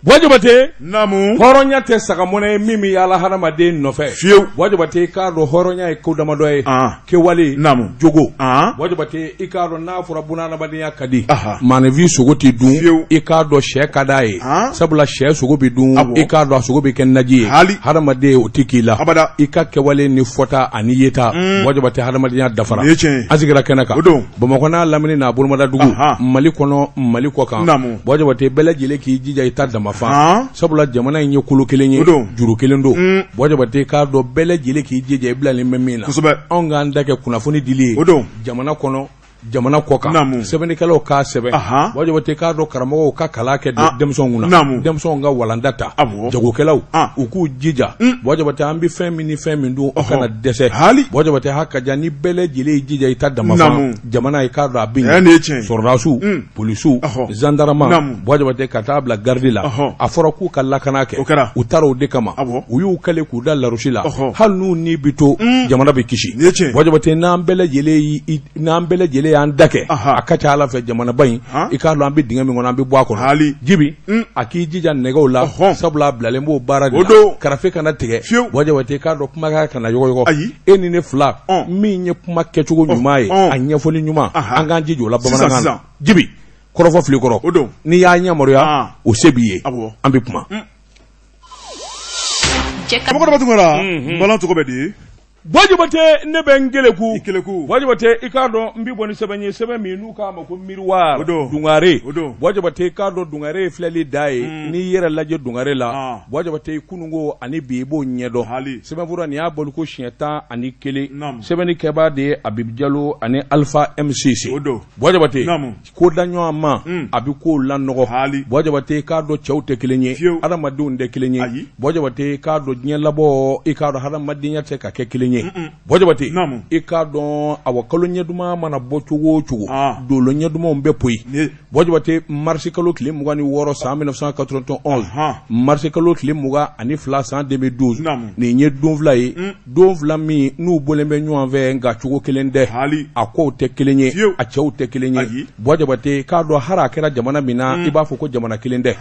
Wajibate namu horonya te sagamone mimi ala hadamaden nɔfɛ fiyew wajibate k'a dɔn hɔrɔnya ye ko damadɔ ye kɛwale namu jogo wajibate i k'a dɔn n'a fɔra bunahadamadenya ka di maanifin sogo tɛ dun i k'a dɔn sɛ ka d'a ye sabula sɛ sogo bɛ dun i k'a dɔn a sogo bɛ kɛ naji ye hadamaden o tɛ k'i la i ka kɛwale ni fɔta ani yeta wajibate hadamadenya dafara an sigira kɛnɛ kan Bamakɔ n'a lamini n'a bolomada dugu Mali kɔnɔ Mali kɔ kan wajibate bɛɛ lajɛlen k'i jija i ta dama sabula jamana in ye kolo kelen ye juru kelen don wajibate k'a dɔn bɛɛ lajɛlen k'i jija i bilalen bɛ min na anw k'an da kɛ kunnafoni dili ye jamana kɔnɔ jamana kɔ kan sɛbɛnnikɛlaw k'a sɛbɛn wajibate k'a dɔn karamɔgɔw ka kalan kɛ denmisɛnw kunna denmisɛnw ka walanda ta jagokɛlaw u k'u jija wajibate an bɛ fɛn min ni fɛn min don o kana dɛsɛ wajibate hakaja ni bɛɛ lajɛlen y'i jija i ta dama jamana ye k'a dɔn a bɛ ɲɛ sɔrɔdasiw polisiw zandarama wajibate ka taa bila garidi la a fɔra k'u ka lakana kɛ u taara o de kama u y'u kale k'u da larusi la hali n'u ni bi to jamana bɛ kisi wajibate n'an bɛɛ lajɛlen y'an da kɛ a ka ca ala fɛ jamanaba in i k'a dɔn an bɛ dingɛ min kɔnɔ an bɛ bɔ a kɔnɔ jibi a k'i jija nɛgɛw la sabula bilalen b'o baara de la karafe kana tigɛ wajibate k'a dɔn kumakan kana yɔgɔyɔgɔ e ni ne fila min ye kuma kɛcogo ɲuman ye a ɲɛfɔli ɲuman an k'an jija o la bamanankan na jibi kɔrɔfɔ fili kɔrɔ n'i y'a ɲɛmaruya o se b'i ye an bɛ kuma. Karamɔgɔ tugura balan cogo bɛ di wajibate ne bɛ n keleku wajibate i k'a dɔn n bɛ bɔ ni sɛbɛn ye sɛbɛn min n'u k'a ma ko miroir dungare wajibate i k'a dɔn dungare filɛli da ye n'i yɛrɛ lajɛ dungare la wajibate kununko ani bi i b'o ɲɛdɔn sɛbɛnfura nin y'a boli ko siɲɛ 11 sɛbɛnnikɛbaa de ye Abibu Jalo ani Alpha M6 wajibate ko da ɲɔgɔn ma a bɛ kow lanɔgɔ wajibate i k'a dɔn cɛw tɛ kelen ye adamadenw tɛ kelen ye wajibate i k'a dɔn diɲɛ labɔ i k'a dɔn hadamadenya tɛ ka kɛ kelen ye wajibate i k'a dɔn awa kalo ɲɛduma mana bɔ cogo o cogo dolo ɲɛdumaw bɛ poyi wajibate marisi kalo tile 26 san 1991 marisi kalo tile 22 san 2012 nin ye don fila ye don fila min n'u bɔlen bɛ ɲɔgɔn fɛ nka cogo kelen tɛ a kow tɛ kelen ye a cɛw tɛ kelen ye wajibate k'a dɔn hali a kɛra jamana min na i b'a fɔ ko jamana kelen tɛ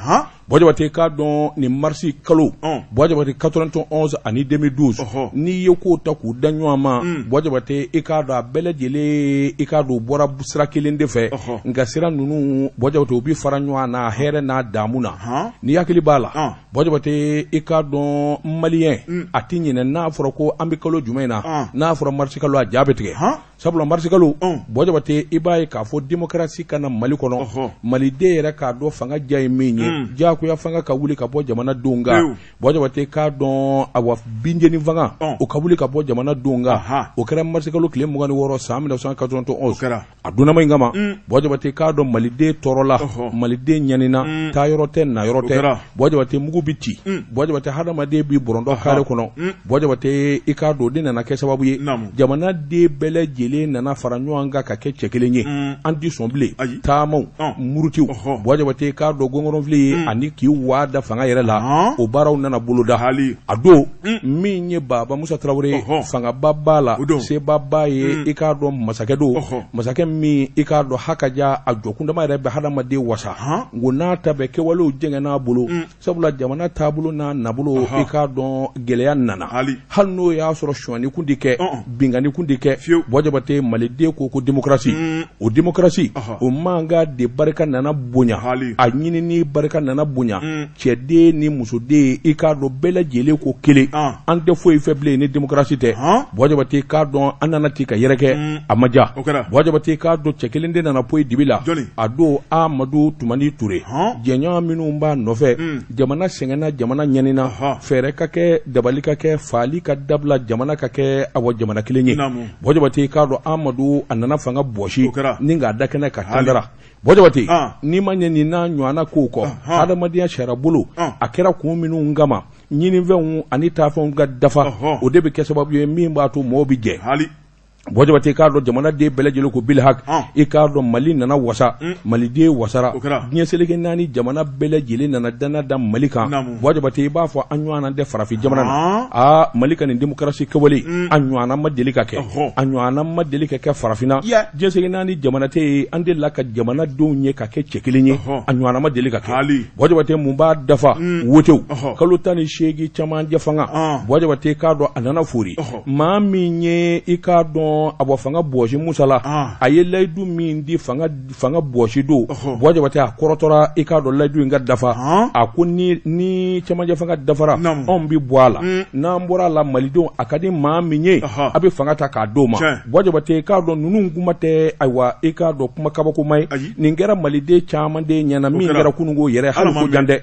wajibate k'a dɔn nin marisi kalo wajibate 91 ani 2012 n'i ye ko ta k'u da ɲɔgɔn ma wajibate i k'a dɔn a bɛɛ lajɛlen i k'a dɔn u bɔra sira kelen de fɛ nka sira ninnu wajibate u bɛ fara ɲɔgɔn na hɛrɛ n'a damu na ni hakili b'a la wajibate i k'a dɔn maliyɛn a tɛ ɲinɛ n'a fɔra ko an bɛ kalo jumɛn na n'a fɔra marisi kalo a ja bɛ tigɛ sabula marisi kalo wajibate i b'a ye k'a fɔ démocratie ka na Mali kɔnɔ maliden yɛrɛ k'a dɔn fanga ja ye min ye diyagoya fanga ka wuli ka bɔ jamanadenw kan wajibate k'a dɔn awa binjeni fanga o ka wuli ka bɔ jamana don kan o kɛra marisi kalo tile 26 san 1991 a donnama in kama wajibate k'a dɔn maliden tɔɔrɔla maliden ɲanina taa yɔrɔ tɛ na yɔrɔ tɛ wajibate mugu bi ci wajibate hadamaden bi bɔrɔndɔ kare kɔnɔ wajibate i k'a dɔn o de nana kɛ sababu ye jamanaden bɛɛ lajɛlen nana fara ɲɔgɔn kan ka kɛ cɛ kelen ye an ti sɔn bilen taamaw murutiw wajibate k'a dɔn gɔngɔrɔnfili ye ani k'i waa da fanga yɛrɛ la o baaraw nana boloda a don min ye Baba Musa Tarawele fangaba b'a la seba b'a ye i k'a dɔn masakɛ don masakɛ min i k'a dɔn hakaja a jɔkundama yɛrɛ bɛ hadamaden wasa ngo n'a ta bɛ kɛwalew jɛngɛ n'a bolo sabula jamana taabolo n'a nabolo i k'a dɔn gɛlɛya nana hali n'o y'a sɔrɔ suɲɛni kun di kɛ bingani kun di kɛ wajibate maliden ko démocratie o démocratie o manga de barika nana bonya a ɲinini barika nana bonya cɛden ni musoden i k'a dɔn bɛɛ lajɛlen ko kelen an tɛ foyi fɛ bilen ni démocratie tɛ wajibate k'a dɔn an nana ti ka yɛrɛkɛ a ma ja wajibate k'a dɔn cɛ kelen de nana poyi dibi la a don Amadu Tumani Ture jɛɲɔgɔn minnu b'a nɔfɛ jamana sɛgɛnna jamana ɲanina fɛɛrɛ ka kɛ dabali ka kɛ faali ka dabila jamana ka kɛ awa jamana kelen ye wajibate k'a dɔn Amadu a nana fanga bɔsi ni k'a da kɛnɛ ka tandara wajibate n'i ma ɲɛ nin n'a ɲɔgɔnna kow kɔ hadamadenya sariya bolo a kɛra kun minnu kama ɲinifɛnw ani taafɛnw ka dafa o de bɛ kɛ sababu ye min b'a to mɔgɔw bɛ jɛ Wajabate k'a dɔn jamana den bɛɛ lajɛlen ko bil haq i k'a dɔn Mali nana wasa Mali den wasara diɲɛ seleke naani jamana bɛɛ lajɛlen nana dana da Mali kan wajabate i b'a fɔ an ɲɔgɔnna tɛ farafin jamana na Mali ka nin démocratie kɛwale a ɲɔgɔnna ma deli ka kɛ a ɲɔgɔnna ma deli ka kɛ farafinna diɲɛ seleke naani jamana tɛ yen an delila ka jamanadenw ye ka kɛ cɛ kelen ye a ɲɔgɔnna ma deli ka kɛ wajabate mun b'a dafa wotew kalo 18 camancɛ fanga wajabate k'a dɔn a nana fori maa min ye i k'a dɔn a bɔ fanga bɔsi Musala a ye layidu min di fanga bɔsi do wajabate a kɔrɔtɔra i k'a dɔn layidu in ka dafa a ko ni camancɛ fanga dafara anw bi bɔ a la n'an bɔra a la malidenw a ka di maa min ye a bɛ fanga ta k'a d'o ma wajabate k'a dɔn ninnu kuma tɛ ayiwa i k'a dɔn kuma kabakoma ye nin kɛra maliden caman de ɲɛna min kɛra kununko yɛrɛ hali ko jan dɛ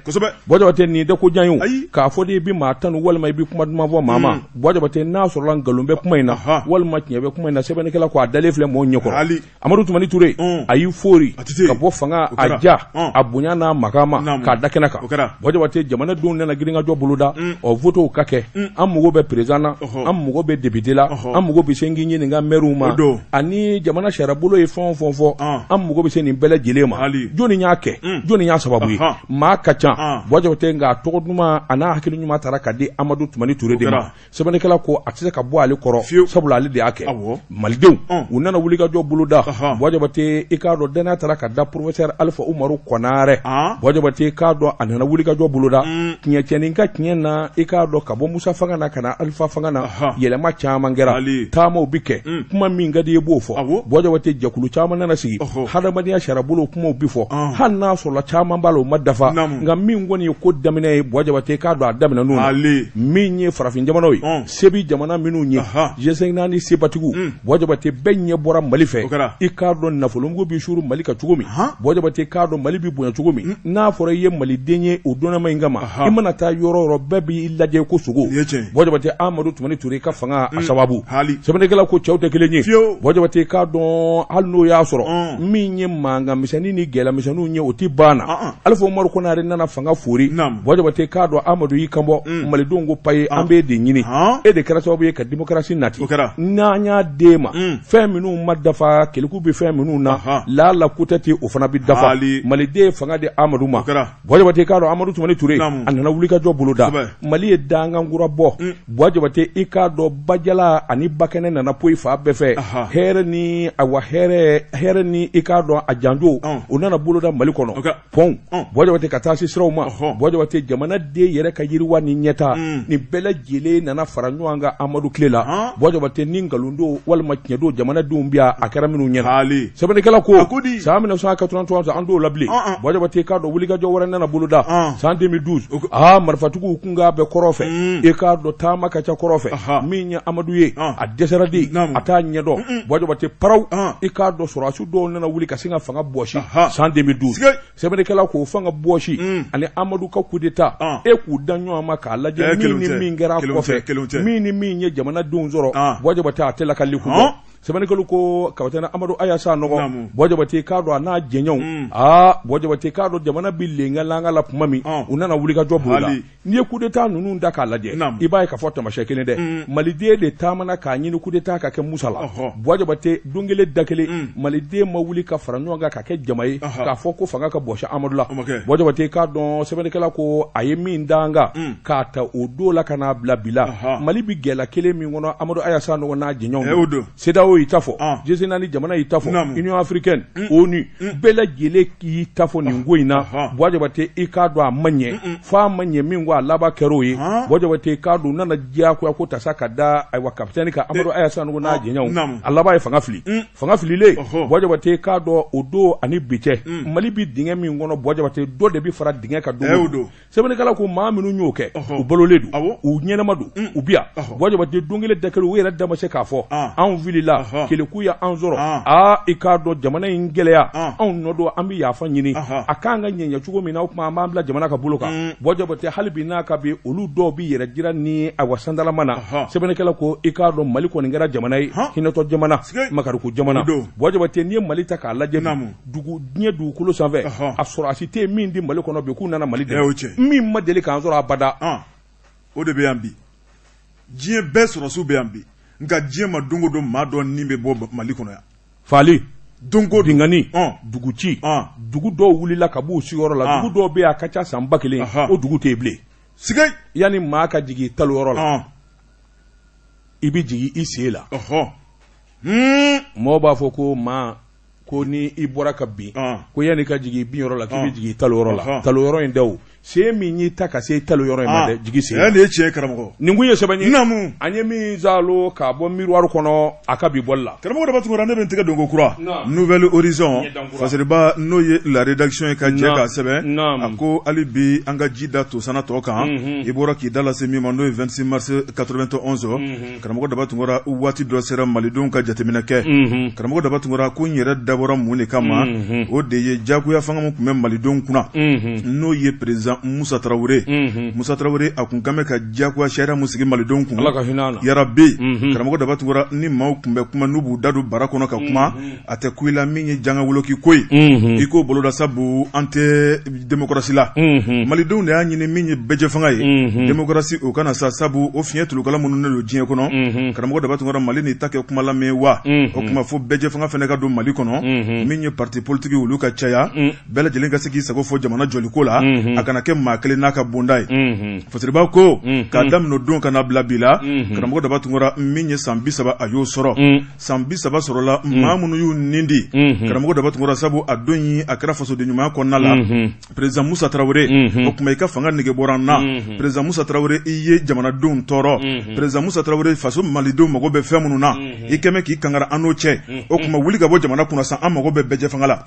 wajabate nin tɛ ko jan ye k'a fɔ de i bi maa tanu walima i bi kuma duman fɔ maa ma wajabate n'a sɔrɔla nkalon bɛ kuma in na walima tiɲɛ bɛ kuma in na sɛbɛnnikɛla ko a dalen filɛ mɔgɔw ɲɛkɔrɔ Amadu Tumani Ture a y'i fori ka bɔ fanga a ja a bonya n'a makama k'a da kɛnɛ kan wajabate jamanadenw nana giringajɔ boloda votew ka kɛ an mago bɛ président na an mago bɛ député la an mago bɛ se k'i ɲininka maires ma ani jamana sariyabolo ye fɛn o fɛn fɔ an mago bɛ se nin bɛɛ lajɛlen ma jɔnni y'a kɛ jɔnni y'a sababu ye maa ka ca wajabate nka tɔgɔ duman a n'a hakili ɲuman taara ka di Amadu Tumani Ture de ma sɛbɛnnikɛla ko a tɛ se ka bɔ ale kɔrɔ sabula ale de y'a kɛ malidenw u nana wuli ka jɔ boloda wajabate i k'a dɔn danaya taara ka da professeur Alifa Umaru Konarɛ wajabate k'a dɔn a nana wuli ka jɔ boloda tiɲɛcɛnin ka tiɲɛ na i k'a dɔn ka bɔ Musa fanga na ka na Alifa fanga na yɛlɛma caman kɛra taamaw bi kɛ kuma min ka di i b'o fɔ wajabate jɛkulu caman nana sigi hadamadenya sariyabolo kumaw bi fɔ hali n'a sɔrɔla caman b'a la o ma dafa nka min kɔni ye ko daminɛ ye wajabate k'a dɔn a daminɛ n'o na min ye farafin jamanaw ye sebi jamana minnu ye G5 naani sebatigiw wajabate bɛɛ ɲɛ bɔra Mali fɛ i k'a dɔn nafolomugu bi suru Mali ka cogo min wajabate k'a dɔn Mali bi bonya cogo min n'a fɔra i ye maliden ye o dɔnnama in kama i mana taa yɔrɔ yɔrɔ bɛɛ b'i lajɛ ko sogo wajabate Amadu Tumani Ture ka fanga a sababu sɛbɛnnikɛla ko cɛw tɛ kelen ye wajabate k'a dɔn hali n'o y'a sɔrɔ min ye mankan misɛnnin ni gɛlɛya misɛnninw ye o ti banna Alifa Umaru Konarɛ nana fanga fori wajabate k'a dɔn Amadu y'i kanbɔ malidenw ko paye an b'e de ɲini e de kɛra sababu ye ka démocratie nati n'an y'a d'e ma fɛn minnu ma dafa keleku bɛ fɛn minnu na la kutati o fana bi dafa maliden fanga di Amadu ma wajabate k'a dɔn Amadu Tumani Ture a nana wuli ka jɔ boloda Mali ye dangankura bɔ wajabate i k'a dɔn bajala ani bakɛnɛ nana poyi fa bɛɛ fɛ hɛrɛ ni awa hɛrɛ ni i k'a dɔn a janjo o nana boloda Mali kɔnɔ pɔn wajabate ka taa se siraw ma wajabate jamana den yɛrɛ ka yiriwa ni ɲɛta nin bɛɛ lajɛlen nana fara ɲɔgɔn kan Amadu tile la wajabate ni nkalon don walima tiɲɛ don jamanadenw bi a kɛra minnu ɲɛna sɛbɛnnikɛla ko san 1983 an t'o labilen wajabate k'a dɔn wulikajɔ wɛrɛ nana boloda san 2012 marifatigiw kun ka bɛ kɔrɔ fɛ i k'a dɔn taama ka ca kɔrɔ fɛ min ye Amadu ye a dɛsɛra de a t'a ɲɛdɔn wajabate paraw i k'a dɔn sɔrɔdasiw dɔw nana wuli ka se ka fanga bɔsi san 2012 sɛbɛnnikɛla ko fanga bɔsi ani Amadu ka coup d'état e k'u da ɲɔgɔn ma k'a lajɛ min ni min kɛra kɔfɛ min ni min ye jamanadenw sɔrɔ wajabate a tɛ lakali kun bɔ sɛbɛnnikɛlu ko kapitɛni Amadu Ayasa nɔgɔ wajabate k'a dɔn a n'a jɛɲɔgɔnw wajabate k'a dɔn jamana bi lengalanga la tuma min u nana wuli ka jɔ bolo la n'i ye coup d'état ninnu da k'a lajɛ i b'a ye k'a fɔ tamasiyɛn kelen dɛ maliden de taamana k'a ɲini coup d'état ka kɛ Musa la wajabate don kelen da kelen maliden ma wuli ka fara ɲɔgɔn kan ka kɛ jama ye k'a fɔ ko fanga ka bɔsi Amadu la wajabate k'a dɔn sɛbɛnnikɛla ko a ye min danga k'a ta o don la ka n'a bila bi la Mali bi gɛlɛya kelen min kɔnɔ Amadu Ayasa nɔgɔ n'a jɛɲɔgɔnw CEDEAO y'i ta fɔ G5 naani jamana y'i ta fɔ Union africaine ONU bɛɛ lajɛlen k'i ta fɔ nin ko in na wajabate i k'a dɔn a ma ɲɛ f'a ma ɲɛ min ko a laban kɛr'o ye wajabate k'a dɔn u nana diyagoya ko tasa ka da ayiwa kapitɛni ka Amadu Ayasa nɔgɔ n'a jɛɲɔgɔnw a laban ye fanga fili fanga fililen wajabate k'a dɔn o don ani bi cɛ Mali bi dingɛ min kɔnɔ wajabate dɔ de bi fara dingɛ kan don sɛbɛnnikɛla ko maa minnu y'o kɛ u balolen don u ɲɛnama don u bi yan wajabate don kelen da kelen u yɛrɛ da ma se k'a fɔ anw wulila keleku ya an sɔrɔ i k'a dɔn jamana in gɛlɛya anw nɔ don an bɛ yafa ɲini a k'an ka ɲɛɲɛ cogo min na o tuma an b'an bila jamana ka bolo kan wajabate hali bi n'a ka bi olu dɔw bi yɛrɛ jira ni awa sandalama na sɛbɛnnikɛla ko i k'a dɔn Mali kɔni kɛra jamana ye hinɛtɔ jamana makariku jamana wajabate n'i ye Mali ta k'a lajɛ diɲɛ dugukolo sanfɛ a sɔrɔdasi tɛ min di Mali kɔnɔ bi k'u nana Mali dɛmɛ min ma deli k'an sɔrɔ abada o de bɛ yan bi diɲɛ bɛɛ sɔrɔdasiw bɛ yan bi nka diɲɛ ma don o don maa dɔ nin bɛ bɔ Mali kɔnɔ yan. Fali. Dongo dingani dugu ci dugu dɔw wulila ka b'u sigiyɔrɔ la dugu dɔw bɛ a ka ca san 1000 o dugu tɛ bilen sigay yani maa ka jigi taliyɔrɔ la i bɛ jigi i sen la mɔgɔw b'a fɔ ko maa ko ni i bɔra ka bin ko yani ka jigi binyɔrɔ la k'i bɛ jigi taliyɔrɔ la taliyɔrɔ in dɛw sen min y'i ta ka se taliyɔrɔ in ma dɛ jigi sen nin ye tiɲɛ karamɔgɔ nin kun ye sɛbɛn ye namu an ye min zalo k'a bɔ miroir kɔnɔ a ka bi bɔli la karamɔgɔ dɔ b'a tugura ne bɛ n tɛgɛ donko kura Nouvelle Horizon fasiriba n'o ye la rédaction ye ka jɛ k'a sɛbɛn a ko hali bi an ka ji da tosana tɔ kan i bɔra k'i da lase min ma n'o ye 26 mars 91 karamɔgɔ daba tugura waati dɔ sera malidenw ka jateminɛ kɛ karamɔgɔ daba tugura ko n yɛrɛ dabɔra mun de kama o de ye jagoya fanga min tun bɛ malidenw kunna n'o ye président Musa Traoré Musa Traoré a kun kan bɛ ka jagoya sariya mun sigi malidenw kun yarabi karamɔgɔ daba tugura ni maaw kun bɛ kuma n'u b'u da don bara kɔnɔ ka kuma a tɛ ku i la min ye janga woloki ko ye i k'o boloda sabu an tɛ démocratie la malidenw de y'a ɲini min ye bɛɛjɛ fanga ye démocratie o kana sa sabu o fiɲɛ tulukala minnu ne don diɲɛ kɔnɔ karamɔgɔ daba tugura Mali ni ta kɛ kuma lamɛn wa o kuma fo bɛɛjɛ fanga fɛnɛ ka don Mali kɔnɔ min ye parti politique olu ka caya bɛɛ lajɛlen ka se k'i sago fɔ jamana jɔliko la a kana kɛ maa kelen n'a ka bonda ye fasiriba ko k'a daminɛ don kana bila bi la karamɔgɔ daba tugura min ye san 30 a y'o sɔrɔ san 30 sɔrɔla maa minnu y'u nin di karamɔgɔ daba tugura sabu a don yi a kɛra fasoden ɲumanya kɔnɔna la président Musa Traoré o kuma i ka fanga nege bɔra n na président Musa Traoré i ye jamanadenw tɔɔrɔ président Musa Traoré faso malidenw mago bɛ fɛn minnu na i kɛmɛ k'i kangara an n'o cɛ o kuma wuli ka bɔ jamana kunna san an mago bɛ bɛɛjɛ fanga la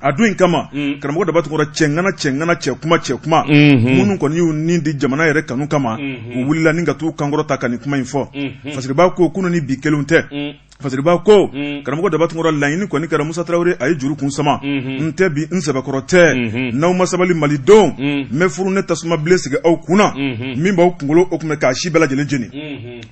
a don in kama karamɔgɔ daba tugura cɛ kuma minnu kɔni y'u nin di jamana yɛrɛ kanu kama u wulila ni ka t'u kankɔrɔ ta ka nin kuma in fɔ fasiriba ko kunun ni bi kelenw tɛ fasiriba ko karamɔgɔ daba tugura laɲini kɔni kɛra Musa Traoré a ye juru kun sama n tɛ bi n sɛbɛkɔrɔ tɛ n'aw ma sabali malidenw n bɛ furu ne tasuma bilen sigi aw kunna min b'aw kunkolo o kun bɛ k'a si bɛɛ lajɛlen jeni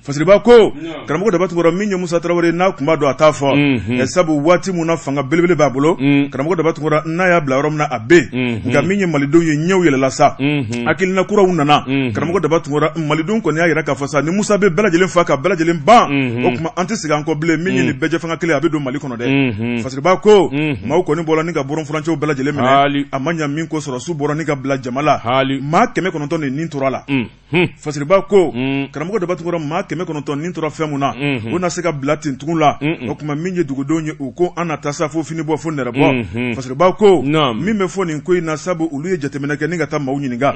fasiriba ko karamɔgɔ daba tugura min ye Musa Traoré n'a kun b'a dɔn a t'a fɔ sabu waati mun na fanga belebele b'a bolo karamɔgɔ daba tugura n'a y'a bila yɔrɔ min na a bɛ nka min ye malidenw ye ɲɛw yɛlɛla sa hakilina kuraw nana karamɔgɔ daba tugura malidenw kɔni y'a yɛrɛ k'a fɔ sa ni Musa bɛ bɛɛ lajɛlen fa ka bɛɛ lajɛlen ban o kuma an tɛ segin an kɔ bilen min ye nin bɛɛjɛ fanga kelen a bɛ don Mali kɔnɔ dɛ fasiriba ko maaw kɔni bɔra ni ka bɔrɔn furancɛw bɛɛ lajɛlen minɛ a ma ɲa min ko sɔrɔ su bɔra ni ka bila jama la maa 900 de nin tora la fasiriba ko karamɔgɔ daba tugura maa 900 nin tora fɛn mun na o na se ka bila ten tugun la o kuma min ye dugudenw ye u ko an na taa sa fo fini bɔ fo nɛrɛ bɔ fasiriba ko min bɛ fɔ nin ko in na sabu olu ye jateminɛ kɛ ni ka taa maaw ɲininka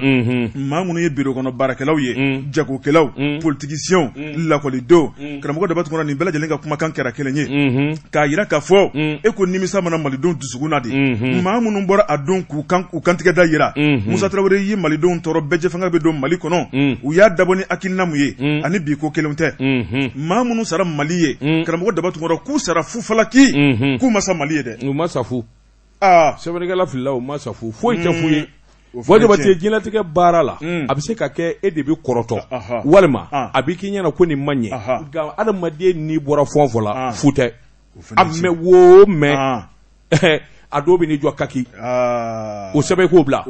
maa minnu ye bureau kɔnɔ baarakɛlaw ye jagokɛlaw politiciens lakɔlidenw karamɔgɔ daba tugura nin bɛɛ lajɛlen ka kumakan kɛra kelen ye k'a yira k'a fɔ e ko nimisa mana malidenw dusukun na de maa minnu bɔra a don k'u kantigɛ da yira Musa Traoré ye malidenw tɔɔrɔ bɛɛjɛ fanga bɛ don Mali kɔnɔ u y'a dabɔ ni hakilina mun ye ani bi ko kelenw tɛ maa minnu sara Mali ye karamɔgɔ daba tugura k'u sara fufalaki k'u ma sa Mali ye dɛ u ma sa fu sɛbɛnnikɛla filila u ma sa fu foyi tɛ fu ye Wajibate jinɛlatigɛ baara la a bɛ se ka kɛ e de bɛ kɔrɔtɔ walima a bɛ k'i ɲɛna ko nin man ɲɛ nka adamaden n'i bɔra fɔn fɔ la fu tɛ a mɛ wo mɛn a dɔw bɛ n'i jɔ kaki o sɛbɛn k'o bila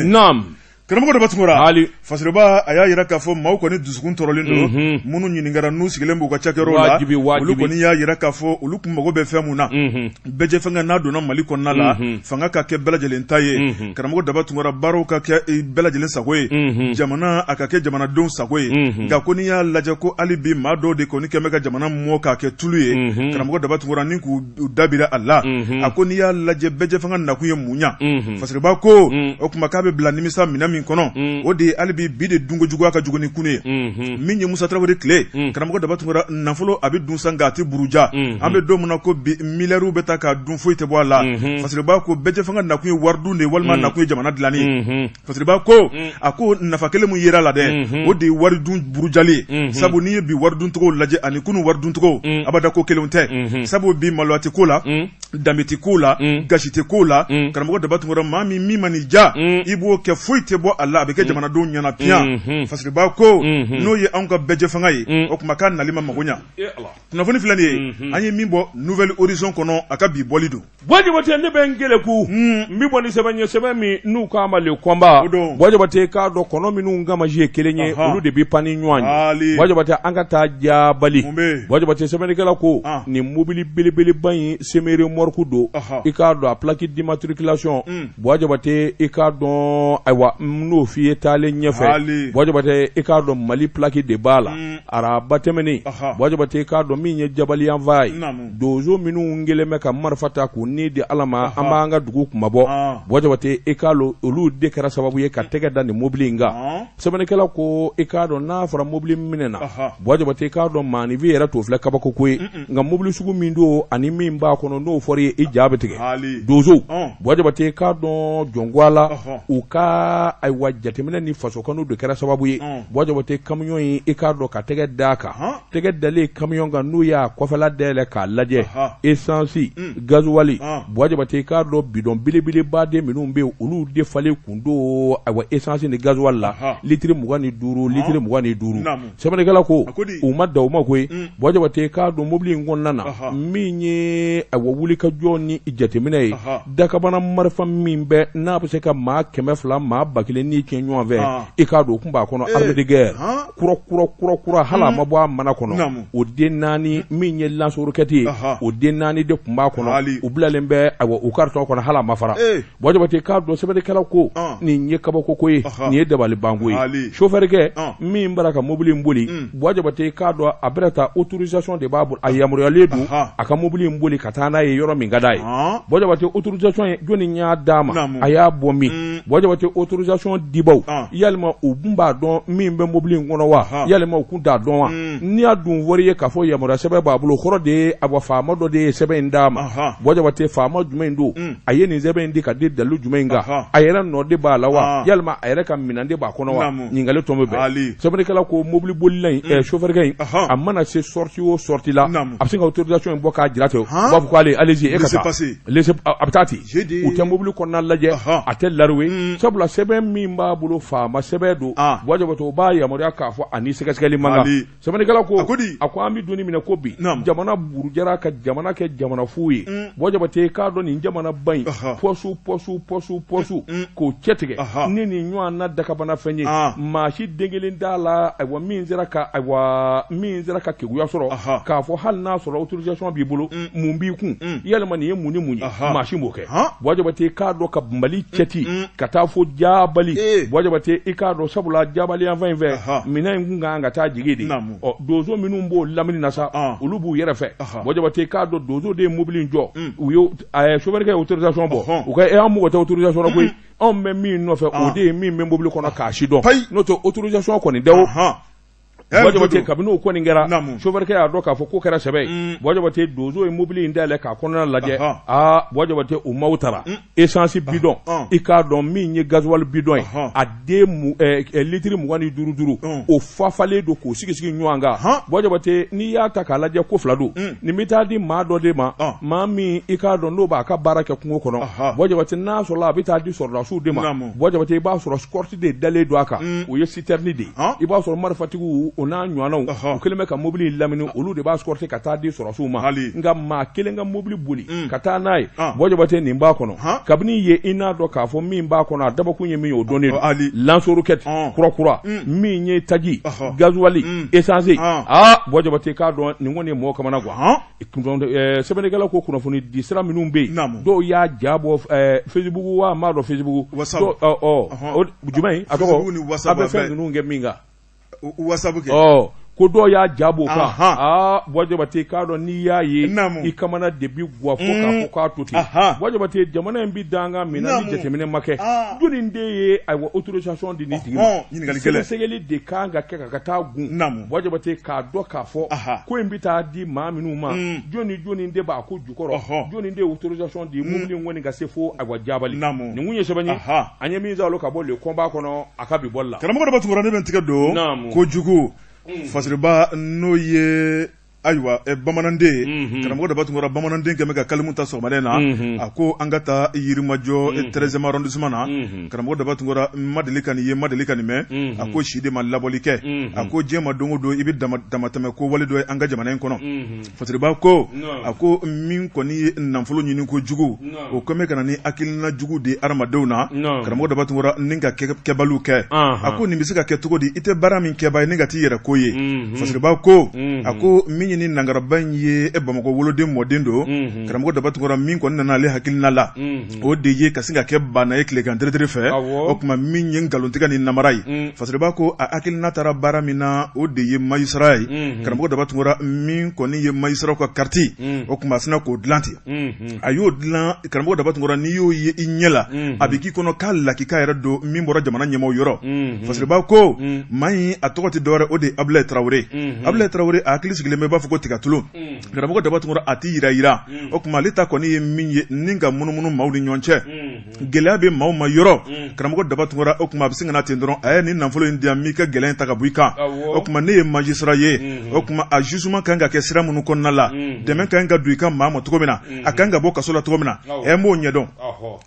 naam karamɔgɔ daba tugura fasiriba a y'a yira k'a fɔ maaw kɔni dusukun tɔɔrɔlen don minnu ɲininkara n'u sigilen b'u ka cakɛyɔrɔ la olu kɔni y'a yira k'a fɔ olu kun mago bɛ fɛn mun na bɛɛjɛ fanga n'a donna Mali kɔnɔna la fanga ka kɛ bɛɛ lajɛlen ta ye karamɔgɔ daba tugura baaraw ka kɛ bɛɛ lajɛlen sago ye jamana a ka kɛ jamanadenw sago ye nka ko n'i y'a lajɛ ko hali bi maa dɔw de kɔni kɛmɛ ka jamana mɔ k'a kɛ tulu ye karamɔgɔ daba tugura ni k'u dabira a la a ko n'i y'a lajɛ bɛɛjɛ fanga nakun ye mun ɲa fasiriba ko o kuma k'a bɛ bila nimisa minɛ min kɔnɔ o de ye hali bi de dunko juguya ka jugu ni kunu ye min ye Musa Traoré tile karamɔgɔ daba tugura nafolo a bɛ dun san nka a tɛ buruja an bɛ don min na ko bi miliyariw bɛ taa k'a dun foyi tɛ bɔ a la fasiriba ko bɛɛjɛ fanga nakun ye wari dun de walima nakun ye jamana dilanni fasiriba ko a ko nafa kelen mun yera la dɛ o de ye wari dun burujali ye sabu n'i ye bi wari duncogo lajɛ ani kunu wari duncogo abada ko kelenw tɛ sabu bi maloya tɛ ko la danbe tɛ ko la gasi tɛ ko la karamɔgɔ daba tugura maa min ma nin ja i b'o kɛ foyi tɛ bɔ a la a bɛ kɛ jamanadenw ɲɛna piyan fasiriba ko n'o ye anw ka bɛɛjɛ fanga ye o tuma k'a nali ma mago ɲa kunnafoni filɛ nin ye an ye min bɔ nouvelle horizon kɔnɔ a ka bi bɔli don Wajibate ne bɛ n geleku n bɛ bɔ ni sɛbɛn ye sɛbɛn min n'u k'a ma le combat wajibate k'a dɔn kɔnɔ minnu ka maji ye kelen ye olu de bɛ pan ni ɲɔgɔn ye wajibate an ka taa jaabali wajibate sɛbɛnnikɛla ko nin mobili belebeleba in semere morku do i k'a dɔn a plaque d'immatriculation wajibate i k'a dɔn ayiwa n'o f'i ye taalen ɲɛfɛ wajibate i k'a dɔn Mali plaque de b'a la araba tɛmɛnen wajibate i k'a dɔn min ye jabali yanfan ye donso minnu kelen bɛ ka marifa ta k'u ni di Ala ma an b'an ka dugu kumabɔ wajibate i k'a dɔn olu de kɛra sababu ye ka tɛgɛ da nin mobili in kan sɛbɛnnikɛla ko i k'a dɔn n'a fɔra mobili minɛna wajibate i k'a dɔn maanifin yɛrɛ t'o filɛ kabako ko ye nka mobili sugu min don ani min b'a kɔnɔ n'o fɔra ye i ja bɛ tigɛ donso wajibate i k'a dɔn jɔnguala u ka ayiwa jateminɛ ni fasokanu de kɛra sababu ye wajibate kamiyon in i k'a dɔn ka tɛgɛ d'a kan tɛgɛ dalen kamiyon kan n'u y'a kɔfɛla dayɛlɛ k'a lajɛ essence gasoil wajibate i k'a dɔn bidon belebelebaden minnu bɛ yen olu de falen kun don ayiwa essence ni gasoil la litiri 25 litiri 25 sɛbɛnnikɛla ko u ma da u ma koyi wajibate i k'a dɔn mobili in kɔnɔna na min ye ayiwa wulikajɔ ni jateminɛ ye dakabana marifa min bɛ n'a bɛ se ka maa 200 maa 1000 ni tiɲɛ ɲɔgɔn fɛ i k'a dɔn o kun b'a kɔnɔ armée de guerre kura hali a ma bɔ a mana kɔnɔ o den 4 min ye lance roquette ye o den 4 de kun b'a kɔnɔ u bilalen bɛ ayiwa o carton kɔnɔ hali a ma fara wajibate i k'a dɔn sɛbɛnnikɛla ko nin ye kabako ko ye nin ye dabali banko ye chauffeur kɛ min bara ka mobili in boli wajibate i k'a dɔn a bɛna taa autorisation de b'a bolo a yamaruyalen don a ka mobili in boli ka taa n'a ye yɔrɔ min ka d'a ye wajibate autorisation ye jɔnni y'a d'a ma a y'a bɔ min wajibate autorisation dibaw yalima u kun b'a dɔn min bɛ mobili in kɔnɔ wa yalima u kun t'a dɔn wa n'i y'a dun wari ye k'a fɔ yamaruya sɛbɛn b'a bolo kɔrɔ de ye a faama dɔ de ye sɛbɛn in d'a ma wajibate faama jumɛn in don a ye nin sɛbɛn in di ka di dalu jumɛn in kan a yɛrɛ nɔ de b'a la wa yalima a yɛrɛ ka minɛn de b'a kɔnɔ wa ɲininkali tɔn bɛ bɛn sɛbɛnnikɛla ko mobili bolila in chauffeur in a mana se sortie o sortie la a bɛ se ka autorisation in bɔ k'a jira ten u b'a fɔ ko allez-y e ka taa a bɛ taa ten u tɛ mobili kɔnɔna lajɛ a tɛ lariwe sabula sɛbɛn min b'a bolo faama sɛbɛn don wajibate o b'a yamaruya k'a fɔ ani sɛgɛsɛgɛli man kan sɛbɛnnikɛla ko a ko an bɛ donni minɛ ko bi jamana burujara ka jamana kɛ jamana fu ye wajibate k'a dɔn nin jamana ba in pɔsu k'o cɛ tigɛ ni nin ɲɔgɔn na dakabana fɛn ye maa si den kelen t'a la ayiwa min sera ka keguya sɔrɔ k'a fɔ hali n'a sɔrɔ autorisation b'i bolo mun b'i kun yalima nin ye mun ni mun ye maa si m'o kɛ wajibate k'a dɔn ka Mali cɛti ka taa fo jaabali wajibate i k'a dɔn sabula jaabali yan fan in fɛ minɛn in kun kan ka taa jigi de donso minnu b'o lamini na sa olu b'u yɛrɛ fɛ wajibate k'a dɔn donso de ye mobili in jɔ u ye chauffeur kɛ autorisation bɔ u ka an mɔgɔ tɛ autorisation na koyi anw bɛ min nɔfɛ o de ye min bɛ mobili kɔnɔ k'a si dɔn n'o tɛ autorisation kɔni dɛ wajibate kabini o kɔni kɛra chauffeur kɛ y'a dɔn k'a fɔ ko kɛra sɛbɛn wajibate donso ye mobili in dayɛlɛ k'a kɔnɔna lajɛ wajibate o maaw taara essence bidon i k'a dɔn min ye gasoil bidon ye a den litiri 25 o fafalen don k'o sigi ɲɔgɔn kan wajibate n'i y'a ta k'a lajɛ ko fila don nin bɛ taa di maa dɔ de ma maa min i k'a dɔn n'o b'a ka baara kɛ kungo kɔnɔ wajibate n'a sɔrɔ a bɛ taa di sɔrɔdasiw de ma wajibate i b'a sɔrɔ escorte de dalen don a kan o ye citerne de i b'a sɔrɔ marifatigiw o n'a ɲɔgɔnnaw u kelen bɛ ka mobili lamini olu de b'a escorter ka taa di sɔrɔsiw ma nka maa kelen ka mobili boli ka taa n'a ye wajibate nin b'a kɔnɔ kabini ye i n'a dɔn k'a fɔ min b'a kɔnɔ a dabɔkun ye min ye o dɔnnen don lance roquette kura min ye taji gasoil essence wajibate k'a dɔn nin kɔni ye mɔgɔ kamana guwa sɛbɛnnikɛla ko kunnafoni di sira minnu bɛ yen dɔw y'a ja bɔ Facebook wa m'a dɔn Facebook jumɛn a tɔgɔ a bɛ fɛn ninnu kɛ min kan WhatsApp kɛ ko dɔw y'a jabo kan wajibate k'a dɔn n'i y'a ye i kamana de bi guwa fo k'a fɔ k'a to ten wajibate jamana in bi danga min na ni jateminɛ ma kɛ jɔnni de ye ayiwa autorisation di ni tigi ma sɛgɛsɛgɛli de kan ka kɛ ka taa gun wajibate k'a dɔn k'a fɔ ko in bi taa di maa minnu ma jɔnni de b'a ko jukɔrɔ jɔnni de ye autorisation di mobili in kɔni ka se fo ayiwa jaabali nin kun ye sɛbɛn ye an ye min salo ka bɔ le combat kɔnɔ a ka bi bɔli la karamɔgɔ dɔ b'a tukura ne bɛ n tigɛ don kojugu fasiriba n'o ye ayiwa bamananden karamɔgɔ daba tun kɔrɔ bamananden kɛmɛ ka kalimu ta sɔgɔmaden na a ko an ka taa yirimajɔ 13e arrondissement na karamɔgɔ daba tun kɔrɔ ma deli ka nin ye ma deli ka nin mɛn a ko si de ma labɔli kɛ a ko diɲɛ ma don o don i bɛ damatɛmɛ ko wale dɔ ye an ka jamana in kɔnɔ fasiriba ko a ko min kɔni ye nafolo ɲini ko jugu o kɔmɛ ka na ni hakilina jugu de adamadenw na karamɔgɔ daba tun kɔrɔ ni ka kɛbaliw kɛ a ko nin bɛ se ka kɛ cogo di i tɛ baara min kɛba ye ni ka t'i yɛrɛ ko ye fasiriba ko a ko min ɲini nangaraba in ye bamakɔ woloden mɔden don karamɔgɔ daba tun kɔrɔ min kɔni nana ale hakilina la o de ye ka se ka kɛ bana ye tilegan tere fɛ o tuma min ye nkalontigɛ ni namara ye fasiriba ko a hakilina taara baara min na o de ye magistrat ye karamɔgɔ daba tun kɔrɔ min kɔni ye magistrat ka carte o tuma a sina k'o dilan ten a y'o dilan karamɔgɔ daba tun kɔrɔ n'i y'o ye i ɲɛ la a bɛ k'i kɔnɔ k'a lakika yɛrɛ don min bɔra jamana ɲɛmaaw yɔrɔ fasiriba ko maa in a tɔgɔ tɛ dɔwɛrɛ o de ye Abulaye Traoré Abulaye Traoré a hakili sigilen bɛ b'a fɔ ko tigatulu karamɔgɔ daba tun kɔrɔ a tɛ yira o tuma ale ta kɔni ye min ye ni ka munumunu maaw ni ɲɔgɔn cɛ gɛlɛya bɛ maaw ma yɔrɔ karamɔgɔ daba tun kɔrɔ o tuma a bɛ se ka na ten dɔrɔn a ye nin nafolo in di yan min ka gɛlɛn ta ka bɔ i kan o tuma ne ye magistrat ye o tuma a jugement kan ka kɛ sira minnu kɔnɔna la dɛmɛ kan ka don i ka maa ma cogo min na a kan ka bɔ kaso la cogo min na ɛ m'o ɲɛdɔn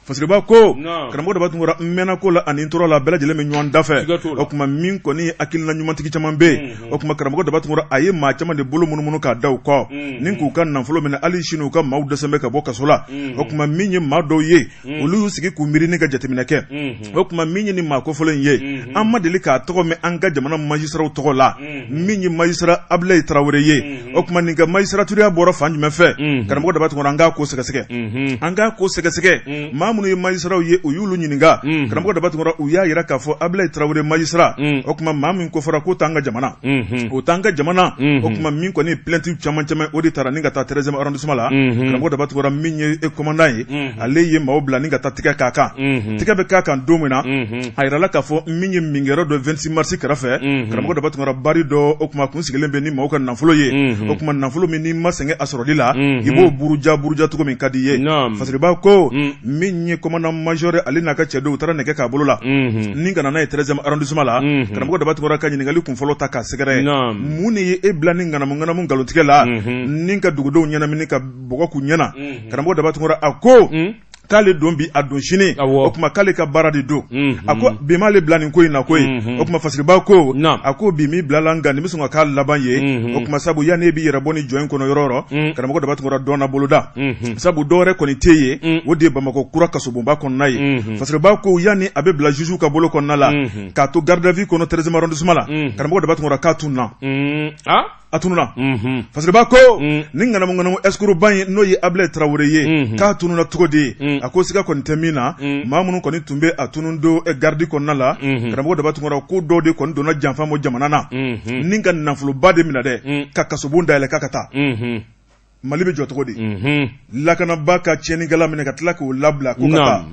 fasiriba ko karamɔgɔ daba tun kɔrɔ n mɛnna ko la ani n tora la bɛɛ lajɛlen bɛ ɲɔgɔn da fɛ o tuma min kɔni ye hakilina ɲumantigi caman bɛ yen o tuma karamɔgɔ daba tun kɔrɔ a ye maa caman de bolo munumunu k'a da u kɔ ni k'u ka nafolo minɛ hali sini u ka maaw dɛsɛ bɛ ka bɔ kaso la o tuma min ye maa dɔw ye olu y'u sigi k'u miiri ni ka jateminɛ kɛ o tuma min ye nin maa kofɔlen in ye an ma deli k'a tɔgɔ mɛn an ka jamana magistratw tɔgɔ la min ye magistrat Abulaye Traoré ye o tuma nin ka magistratuya bɔra fan jumɛn fɛ karamɔgɔ daba tun kɔrɔ an k'a ko sɛgɛsɛgɛ an k'a ko sɛgɛsɛgɛ maa minnu ye magistratw ye u y'olu ɲininka karamɔgɔ daba tun kɔrɔ u y'a yira k'a fɔ Abulaye Traoré magistrat o tuma maa min kofɔra ko t'an ka jamana o t'an ka jamana o tuma min kɔni plainte caman o de taara ni ka taa 13e arrondissement la karamɔgɔ daba tun kɔrɔ min ye commandant ye ale ye maaw bila ni ka taa tigɛ k'a kan tigɛ bɛ k'a kan don min na a yirala k'a fɔ min ye mingɛrɛ dɔ 26 mars kɛrɛfɛ karamɔgɔ daba tun kɔrɔ bari dɔ o tuma kun sigilen bɛ ni maaw ka nafolo ye o tuma nafolo min n'i ma sɛgɛn a sɔrɔli la i b'o buruja cogo min ka di ye fasiriba ko min ye commandant major ale n'a ka cɛ dɔw u taara nɛgɛ k'a bolo la ni ka na n'a ye 13e arrondissement la karamɔgɔ daba tun kɔrɔ ka ɲininkali kun fɔlɔ ta k'a sɛgɛrɛ mun de ye e bila ni ŋanamu nkalontigɛ la ni ka dugudenw ɲɛnamini ka bɔgɔ k'u ɲɛna karamɔgɔ daba tun kɔrɔ a ko k'ale don bi a don sini o tuma k'ale ka baara de don a ko bi m'ale bila nin ko in na koyi o tuma fasiriba ko a ko bi m'i bila la nka nin bɛ sɔn ka k'a laban ye o tuma sabu yanni e b'i yɛrɛ bɔ ni jɔ in kɔnɔ yɔrɔ yɔrɔ karamɔgɔ daba tun kɔrɔ dɔnna boloda sabu dɔwɛrɛ kɔni tɛ ye o de ye Bamakɔ kura kasobonba kɔnɔna ye fasiriba ko yanni a bɛ bila juge ka bolo kɔnɔna la k'a to garde à vue kɔnɔ 13e arrondissement la karamɔgɔ daba tun kɔrɔ k'a tununa a tununa fasiriba ko ni ŋanamu escroc ba in n'o ye Abulaye Traoré ye k'a tununa cogo di a ko siga kɔni tɛ min na maa minnu kɔni tun bɛ a tunun don garde kɔnɔna la karamɔgɔ daba tun kɔrɔ ko dɔw de kɔni donna janfa mɔ jamana na ni ka nafoloba de minɛ dɛ ka kasobon dayɛlɛ k'a ka taa Mali bɛ jɔ cogo di lakanaba ka tiɲɛnikɛla minɛ ka tila k'o labila ko ka taa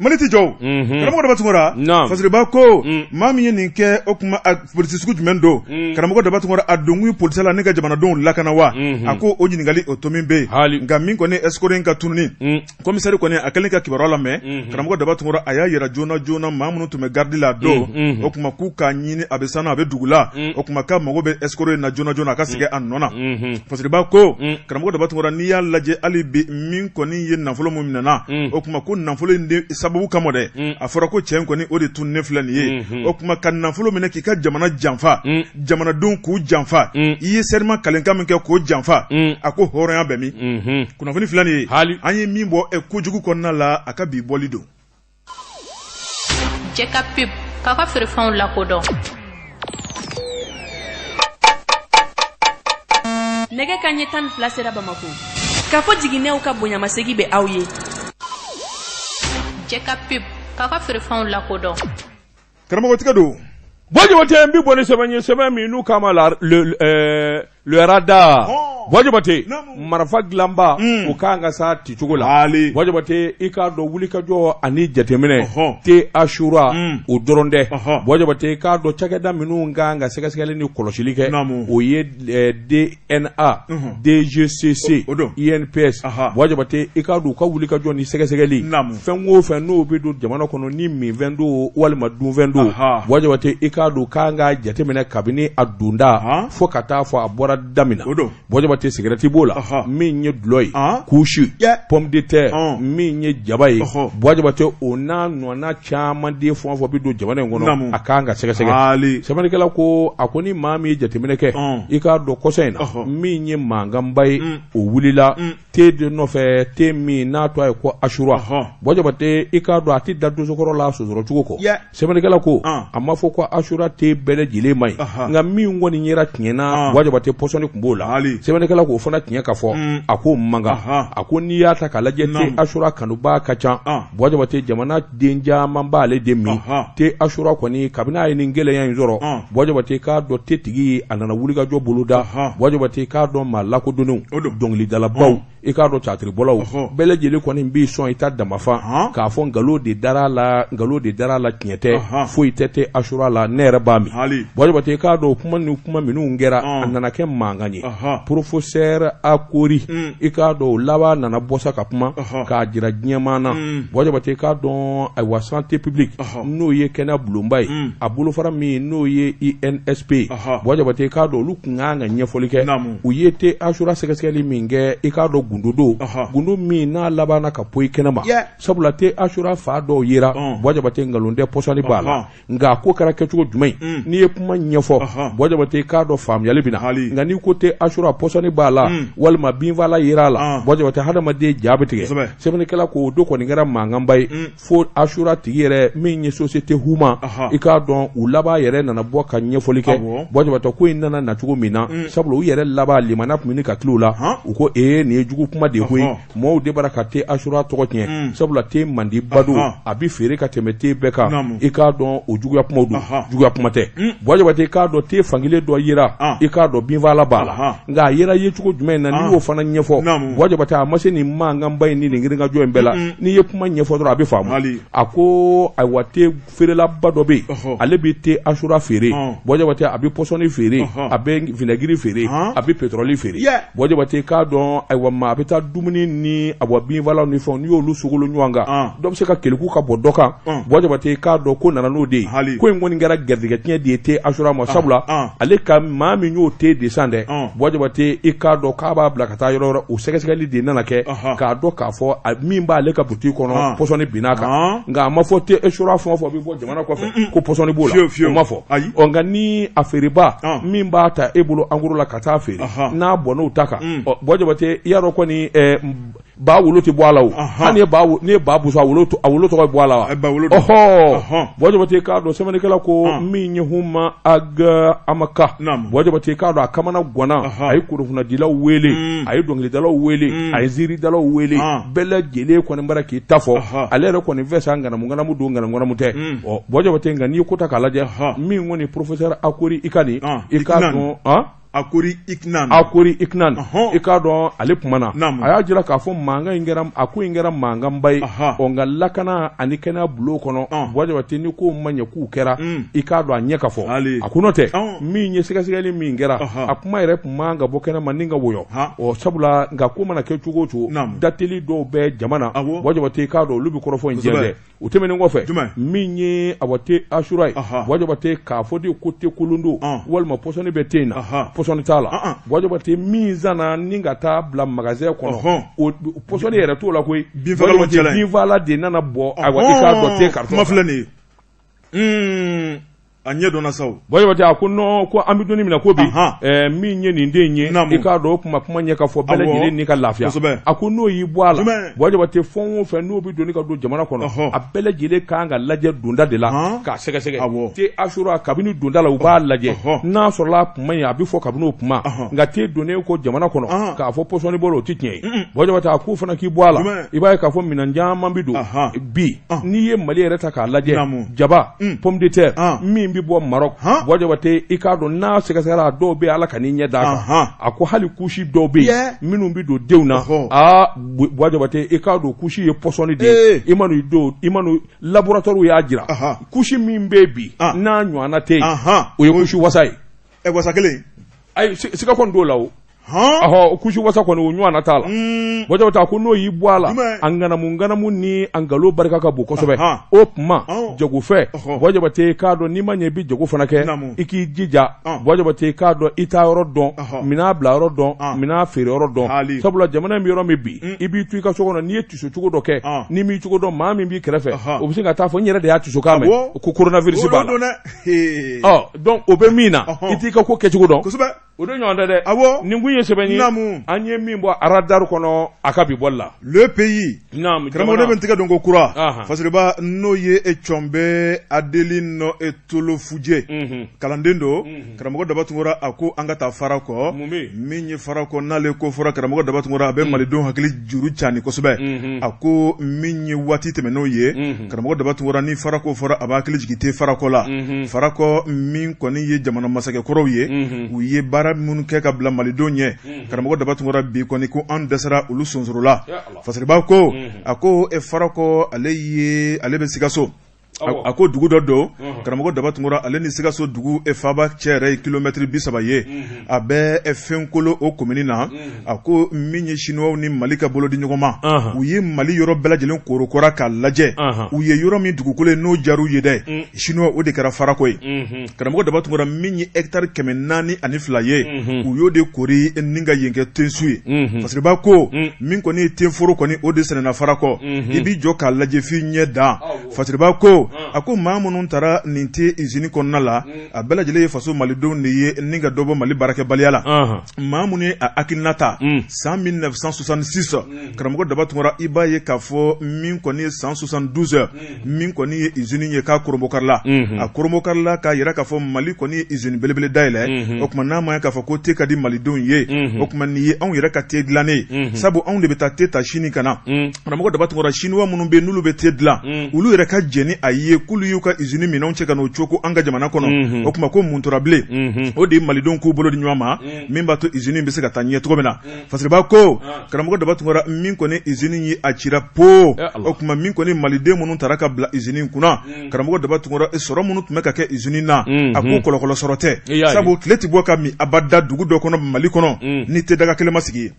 Mali tɛ jɔ karamɔgɔ daba tun kɔrɔ fasiriba ko maa min ye nin kɛ o tuma polisi sugu jumɛn don karamɔgɔ daba tun kɔrɔ a don kun ye polisi la ne ka jamanadenw lakana wa a ko o ɲininkali o to min bɛ yen nka min kɔni escroc in ka tununi commissaire kɔni a kɛlen ka kibaruya lamɛn karamɔgɔ daba tun kɔrɔ a y'a yira joona maa minnu tun bɛ garde la don o tuma k'u k'a ɲini a bɛ sanu a bɛ dugu la o tuma k'a mago bɛ escroc in na joona a ka segin a nɔ na fasiriba ko karamɔgɔ daba tun kɔrɔ n'i y'a lajɛ hali bi min kɔni ye nafolo min minɛna o tuma ko nafolo in de sababu kama dɛ a fɔra ko cɛ in kɔni o de tun ne filɛ nin ye o tuma ka nafolo minɛ k'i ka jamana janfa jamanadenw k'u janfa i ye serment kalenkan min kɛ k'o janfa a ko hɔrɔnya bɛ min kunnafoni filɛ nin ye an ye min bɔ kojugu kɔnɔna la a ka bi bɔli don Jeka pip k'a ka feerefɛnw lakodɔn nɛgɛ kanɲɛ 12 sera Bamako k'a fɔ jiginɛw ka bonyamasegi bɛ aw ye Jeka pip k'a ka feerefɛnw lakodɔn karamɔgɔ tigɛ don Bojabate n bɛ bɔ ni sɛbɛn min n'u k'a ma le radar Bojabate marifa dilanba o kan ka sa ticogo la Bojabate i k'a dɔn wulikajɔ ani jateminɛ tɛ Ashura o dɔrɔn dɛ Bojabate i k'a dɔn cakɛda minnu kan ka sɛgɛsɛgɛli ni kɔlɔsili kɛ o ye DNA DGCC INPS Bojabate i k'a dɔn u ka wulikajɔ ni sɛgɛsɛgɛli fɛn o fɛn n'o bɛ don jamana kɔnɔ ni minfɛn don walima dunfɛn don Bojabate i k'a dɔn k'an ka jateminɛ kabini a donda fo ka taa fɔ a bɔra bɔra damina bɔjabate cigarette b'o la min ye dulɔ ye kusi pomme de terre min ye jaba ye bɔjabate o n'a nɔna caman den fɔn fɔ bi don jamana in kɔnɔ a kan ka sɛgɛsɛgɛ sɛbɛnnikɛla ko a ko ni maa min ye jateminɛ kɛ i k'a dɔn kɔsɔ in na min ye mankanba ye o wulila te de nɔfɛ te min n'a to a ye ko asura bɔjabate i k'a dɔn a tɛ da dosokɔrɔ la sɔsɔrɔ cogo kɔ sɛbɛnnikɛla ko a ma fɔ ko asura tɛ bɛɛ lajɛlen ma ɲi nka min kɔni yɛrɛ tiɲɛna bɔjabate pɔsɔni tun b'o la sɛbɛnnikɛla k'o fana tiɲɛ ka fɔ a ko mankan a ko n'i y'a ta k'a lajɛ te asura kanuba ka ca bɔjabate jamana den caman b'ale de min te asura kɔni kabini a ye nin gɛlɛya in sɔrɔ bɔjabate k'a dɔn te tigi a nana wulikajɔ boloda bɔjabate k'a dɔn maa lakodɔnnenw dɔnkilidalabaw i k'a dɔn catiribɔlaw bɛɛ lajɛlen kɔni b'i sɔn i ta damafa k'a fɔ nkalon de dara la tiɲɛ tɛ foyi tɛ asura la ne yɛrɛ b'a min bɔjabate k'a dɔn kuma minnu kɛra a nana kɛ mankan ye professeur Akori i k'a dɔn o laban nana bɔsa ka kuma k'a jira diɲɛman na bɔjabate k'a dɔn ayiwa santé publique n'o ye kɛnɛ bulonba ye a bolofara min n'o ye INSP bɔjabate k'a dɔn olu kun kan ka ɲɛfɔli kɛ u ye te asura sɛgɛsɛgɛli min kɛ i k'a dɔn gundo min n'a labanna ka poyi kɛnɛma sabula te asura fa dɔw yera bɔjabate ngalon tɛ pɔsɔni b'a la nka ko kɛra kɛcogo jumɛn n'i ye kuma ɲɛfɔ bɔjabate k'a dɔn faamuyali bɛ na nka n'i ko te asura pɔsɔni b'a la walima binfala yera a la bɔjabate hadamaden ja bɛ tigɛ sɛbɛnnikɛla k'o do kɔni kɛra mankanba ye fo asura tigi yɛrɛ min ye société huma i k'a dɔn u laban yɛrɛ nana bɔ ka ɲɛfɔli kɛ bɔjabate ko in nana nacogo min na sabula u yɛrɛ laban limana tun bɛ ka tila u la u ko nin ye jugu kuma de koyi mɔɔw de bara ka te asura tɔgɔ tiɲɛ sabula te mandi bado a bi feere ka tɛmɛ te bɛɛ kan i k'a dɔn o juguya kumaw don juguya kuma tɛ bɔjabate k'a dɔn te fankelen dɔ yera i k'a dɔn binfala b'a la nka a yera ye cogo jumɛn na n'i y'o fana ɲɛfɔ bɔjabate a ma se nin mankanba in ni nin giringajɔ in bɛɛ la n'i ye kuma ɲɛfɔ dɔrɔn a bɛ faamu a ko ayiwa te feerelaba dɔ bɛ yen ale bɛ te asura feere bɔjabate a bɛ pɔsɔni feere a bɛ vinɛgiri feere a bɛ pétrole feere bɔjabate k'a dɔn ayiwa maa a bɛ taa dumuni ni a bɔ binfalaw ni fɛnw n'i y'olu sogolo ɲɔgɔn kan dɔ bɛ se ka keleku ka bɔ dɔ kan bɔjabate k'a dɔn ko nana n'o de ye ko in kɔni kɛra garijɛgɛ tiɲɛ de ye te asura ma sabula ale ka maa min y'o te de san dɛ bɔjabate i k'a dɔn k'a b'a bila ka taa yɔrɔ wɛrɛ o sɛgɛsɛgɛli de nana kɛ k'a dɔn k'a fɔ min b'ale ka butiki kɔnɔ pɔsɔni binna kan nka a ma fɔ te asura fɛn o fɛn bɛ bɔ jamana kɔfɛ ko pɔsɔni b'o la o ma fɔ nka ni a feereba min b'a ta e bolo anguro la ka taa feere n'a bɔnn'o ta kan bɔjabate i y'a dɔn kɔni ba wolo tɛ bɔ a la o hali ni ye ba busu a wolo tɔgɔ bɛ bɔ a la wa bɔjabate k'a dɔn sɛbɛnnikɛla ko min ye huma aga amaka bɔjabate k'a dɔn a kamana ganna a ye kunnafonidilaw wele a ye dɔnkilidalaw wele a ye ziiridalaw wele bɛɛ lajɛlen kɔni bara k'i ta fɔ ale yɛrɛ kɔni fɛ sa ŋanamu don ŋanamu tɛ bɔjabate nka n'i ye ko ta k'a lajɛ min kɔni professeur Akori i k'a dɔn Akori Iknan i k'a dɔn ale kumana a y'a jira k'a fɔ mankan in kɛra mankanba ye nka lakana ani kɛnɛya bulon kɔnɔ bɔjabate ni ko ma ɲɛ k'u kɛra i k'a dɔn a ɲɛ ka fɔ a ko n'o tɛ min ye sɛgɛsɛgɛli min kɛra a kuma yɛrɛ kun man ka bɔ kɛnɛma ni ka woyɔ sabula nka ko mana kɛ cogo o cogo dateli dɔw bɛ jamana bɔjabate k'a dɔn olu bɛ kɔrɔfɔ in diɲɛ dɛ o tɛmɛnen kɔfɛ min ye a bɔ te asura ye bɔjabate k'a fɔ de ko te kolon don walima pɔsɔni bɛ te in na pɔsɔni t'a la bɔjabate min zana ni ka taa bila magasin kɔnɔ o pɔsɔni yɛrɛ t'o la koyi binfala de nana bɔ ayiwa i k'a dɔn te karton kuma filɛ nin ye a ɲɛ dɔnna sa o bɔjabate a ko non ko an bɛ donni min na ko bi min ye nin den ye i k'a dɔn o kuma ɲɛ ka fɔ bɛɛ lajɛlen n'i ka lafiya a ko n'o y'i bɔ a la bɔjabate fɛn o fɛn n'o bɛ donni ka don jamana kɔnɔ a bɛɛ lajɛlen kan ka lajɛ donda de la k'a sɛgɛsɛgɛ te asura kabini donda la u b'a lajɛ n'a sɔrɔla kuma in a bɛ fɔ kabini o kuma nka te donnen ko jamana kɔnɔ k'a fɔ pɔsɔni bɔ o tɛ tiɲɛ ye bɔjabate a ko fana k'i bɔ a la i b'a ye k'a fɔ minɛn caman bɛ don bi n'i ye Mali yɛrɛ ta k'a lajɛ jaba pomme de terre min bɛ bɔ Maroc bɔjabate i k'a dɔn n'a sɛgɛsɛgɛra dɔw bɛ Ala ka n'i ɲɛ d'a kan a ko hali kusi dɔw bɛ yen minnu bɛ don denw na bɔjabate i k'a dɔn kusi ye pɔsɔni de ye i ma n'u laboratoire y'a jira kusi min bɛ bi n'a ɲɔgɔnna tɛ yen o ye kusi wasa ye wasa kelen ayi siga kɔni t'o la o kusi wasa kɔni o ɲɔgɔn na t'a la bɔjɔ ta ko n'o y'i bɔ a la an ŋanamu ni an galo barika ka bon kosɛbɛ o tuma jago fɛ bɔjɔ te k'a dɔn n'i ma ɲɛ i bi jago fana kɛ i k'i jija bɔjɔ te k'a dɔn i t'a yɔrɔ dɔn min'a bila yɔrɔ dɔn min'a feere yɔrɔ dɔn sabula jamana in bɛ yɔrɔ min bi i b'i to i ka so kɔnɔ n'i ye tuso cogo dɔ kɛ n'i m'i cogo dɔn maa min b'i kɛrɛfɛ o bɛ se ka taa fɔ n yɛrɛ de y'a tuso k'a mɛn ko coronavirus b'a la donc o bɛ min na i t'i ka ko kɛcogo dɔn o de ɲɔgɔn tɛ dɛ nin kun ye sɛbɛn ye an ye min bɔ radar kɔnɔ a ka bi bɔli la le pays karamɔgɔ ne bɛ n tɛgɛ dɔn ko kura fasiriba n'o ye cɔnbɛ adeli nɔ tolo fuje kalanden don karamɔgɔ Dabatungura a ko an ka taa fara kɔ min ye fara kɔ n'ale ko fɔra karamɔgɔ Dabatungura a bɛ malidenw hakili juru cani kosɛbɛ a ko min ye waati tɛmɛn'o ye karamɔgɔ Dabatungura ni fara ko fɔra a b'a hakili jigin te fara kɔ la fara kɔ min kɔni ye jamana masakɛ kɔrɔw ye u ye baara minnu kɛ ka bila malidenw ɲɛ karamɔgɔ Dabatungura bi kɔni ko an dɛsɛra olu sonsorola fasiriba ko a ko fara kɔ ale bɛ Sikaso a ko dugu dɔ don karamɔgɔ Dabatungura ale ni Sikaso dugu faba cɛ yɛrɛ ye kilomɛtiri 30 ye a bɛ fɛnkolo o komini na a ko min ye chinois ni Mali ka bolo di ɲɔgɔn ma u ye Mali yɔrɔ bɛɛ lajɛlen korokora k'a lajɛ u ye yɔrɔ min dugukolo ye n'o jar'u ye dɛ chinois o de kɛra farako ye karamɔgɔ Dabatungura min ye hectare 402 ye u y'o de kori ni ka yen kɛ tensu ye fasiriba ko min kɔni ye tenforo kɔni o de sɛnɛna farakɔ i b'i jɔ k'a lajɛ f'i ɲɛ dan fasiriba ko a ko maa minnu taara nin tɛ usine kɔnɔna la a bɛɛ lajɛlen ye faso malidenw de ye ni ka dɔ bɔ Mali baarakɛbaliya la maa minnu ye a hakilina ta san 1966 karamɔgɔ Dabatungura i b'a ye k'a fɔ min kɔni ye san 72 min kɔni ye usine ye k'a korombokarila a korombokarila k'a yɛrɛ k'a fɔ Mali kɔni ye usine belebele dayɛlɛ o tuma n'a ma ye k'a fɔ ko te ka di malidenw ye o tuma nin ye anw yɛrɛ ka te dilannen sabu anw de bɛ taa te ta Chine ka na karamɔgɔ Dabatungura chinois minnu bɛ yen n'olu bɛ te dilan olu yɛrɛ ka jɛni a ye k'olu y'u ka usine minɛnw cɛ ka n'o cogo an ka jamana kɔnɔ o tuma ko mun tora bilen o de ye malidenw k'u bolo di ɲɔgɔn ma min b'a to usine bɛ se ka taa ɲɛ cogo min na fasiriba ko karamɔgɔ Dabatungura min kɔni usine ye a cira po o tuma min kɔni maliden minnu taara ka bila usine kunna karamɔgɔ Dabatungura sɔrɔ minnu tun bɛ ka kɛ usine na a ko kɔlɔkɔlɔ sɔrɔ tɛ sabu tile tɛ bɔ ka min abada dugu dɔ kɔnɔ Mali kɔnɔ ni tɛ daga kelen ma sigi ye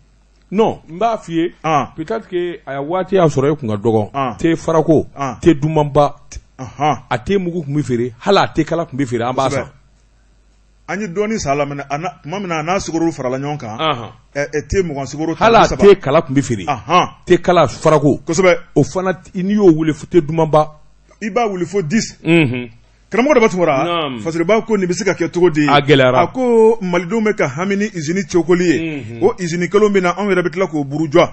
non n b'a f'i ye peut-être que a waati y'a sɔrɔ e kun ka dɔgɔ te farako te dumanba a te mugu kun bɛ feere hali a te kala kun bɛ feere an b'a san an ye dɔɔnin san a la mɛ tuma min na a n'a sukaro farala ɲɔgɔn kan te mugan sukaro hali a te kala kun bɛ feere te kala farako kosɛbɛ o fana n'i y'o wele te dumanba i b'a wuli fo 10 karamɔgɔ Dabatungura fasiriba ko nin bɛ se ka kɛ cogo di a gɛlɛyara a ko malidenw bɛ ka hami ni usine cokoli ye o usine kelen bɛ na anw yɛrɛ bɛ tila k'o burujɔ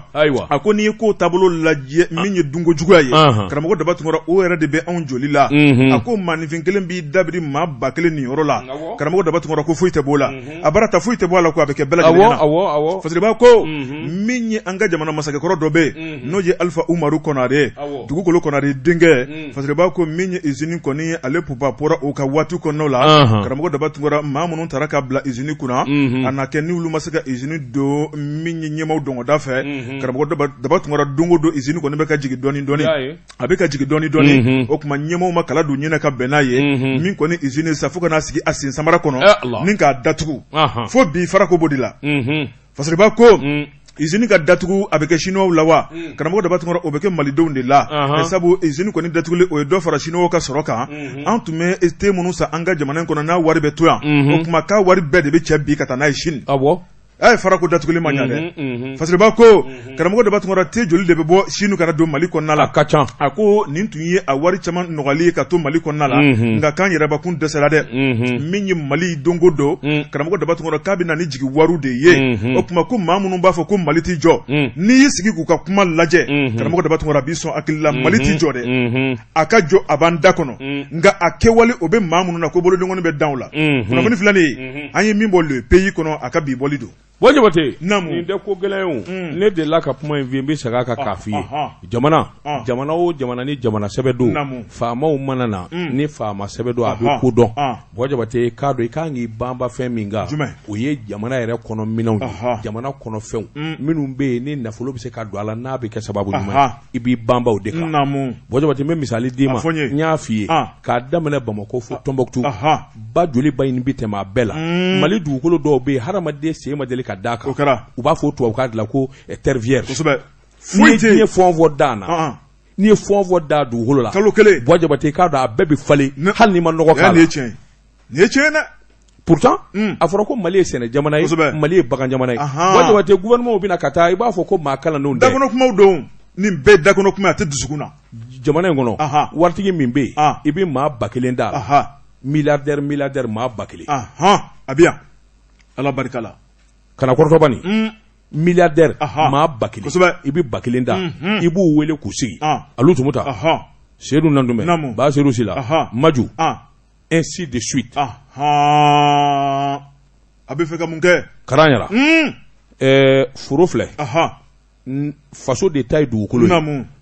a ko n'i ye ko taabolo lajɛ min ye dunko juguya ye karamɔgɔ Dabatungura o yɛrɛ de bɛ anw joli la a ko maanifin kelen b'i dabiri maa 1000 nin yɔrɔ la karamɔgɔ Dabatungura ko foyi tɛ b'o la a bara ta foyi tɛ bɔ a la ko a bɛ kɛ bɛɛ lajɛlen na fasiriba ko min ye an ka jamana masakɛkɔrɔ dɔ bɛ yen n'o ye Alifa Umaru Konare dugukolo Konare denkɛ fasiriba ko min ye usine kɔni ye ale pupa pora o ka waati kɔnɔnaw la karamɔgɔ Dabatungura maa minnu taara ka bila usine kunna a na kɛ ni olu ma se ka usine don min ye ɲɛmaw dɔngɔda fɛ karamɔgɔ Dabatungura don o don usine kɔni bɛ ka jigin dɔɔni dɔɔni a bɛ ka jigin dɔɔni dɔɔni o tuma ɲɛmaw ma kala don ɲɛna ka bɛn n'a ye min kɔni usine sa fo ka n'a sigi a sen samara kɔnɔ ni k'a datugu fo bi farako b'o de la fasiriba ko usine ka datugu a bɛ kɛ chinois la wa karamɔgɔ Dabatungura o bɛ kɛ malidenw de la sabu usine kɔni datugulen o ye dɔ fara chinois ka sɔrɔ kan an tun bɛ te minnu san an ka jamana in kɔnɔ n'a wari bɛ to yan o tuma k'a wari bɛɛ de bɛ cɛ bi ka taa n'a ye Chine a ye farako datuguli ma ɲa dɛ fasiriba ko karamɔgɔ Dabatungura te joli de bɛ bɔ Chine kana don Mali kɔnɔna la ka ca a ko nin tun ye a wari caman nɔgɔli ye ka to Mali kɔnɔna la nka k'an yɛrɛbakun dɛsɛra dɛ min ye Mali dongo don karamɔgɔ Dabatungura k'a bɛ na ni jigi wariw de ye o tuma ko maa minnu b'a fɔ ko Mali t'i jɔ n'i y'i sigi k'u ka kuma lajɛ karamɔgɔ Dabatungura b'i sɔn hakili la Mali t'i jɔ dɛ a ka jɔ a b'an da kɔnɔ nka a kɛwale o bɛ maa minnu na ko bolodengɔni bɛ dan o la kunnafoni filanin ye an ye min bɔ le pays kɔnɔ a ka bi bɔli don bon Jabate nin tɛ ko gɛlɛn ye ne delila ka kuma in f'i ye n bɛ segin a kan k'a f'i ye jamana o jamana ni jamana sɛbɛ don faamaw mana na ni faama sɛbɛ don a bɛ ko dɔn bon Jabate k'a dɔn i kan k'i banba fɛn min kan o ye jamana yɛrɛ kɔnɔ minɛnw ye jamana kɔnɔ fɛnw minnu bɛ yen ni nafolo bɛ se ka don a la n'a bɛ kɛ sababu ɲuman ye i b'i banba o de kan bon Jabate n bɛ misali d'i ma n y'a f'i ye k'a daminɛ Bamako fo Tombouctou ba joli ba in bɛ tɛmɛ a bɛɛ la Mali dugukolo dɔw bɛ yen hadamaden sen ma deli ka d'a kan kɛra u b'a fɔ tubabukan de la ko terre vierge kosɛbɛ foyi tɛ n'i ye fɔn fɔ da na n'i ye fɔn fɔ da dugukolo la kalo kelen Bois Diabaté k'a dɔn a bɛɛ bɛ falen hali n'i ma nɔgɔ k'a la nin ye tiɲɛ dɛ pourtant a fɔra ko Mali ye sɛnɛ jamana ye Mali ye bagan jamana ye Bois Diabaté gouvernement bɛna ka taa i b'a fɔ ko maa kalandenw tɛ dakɔnɔ kumaw don nin bɛɛ dakɔnɔ kuma a tɛ dusukun na jamana in kɔnɔ waritigi min bɛ yen i bɛ maa 1000 d'a la milliardaire maa 1000 a bɛ yan Ala barika la kana kɔrɔtɔ bani milliardaire maa 1000 kosɛbɛ i bɛ 1000 da i b'u wele k'u sigi Alu Tumuta Seydou Nandoumé Ba Seydou Sila Maju ainsi de suite a bɛ fɛ ka mun kɛ karan yara foro filɛ faso de ta ye dugukolo ye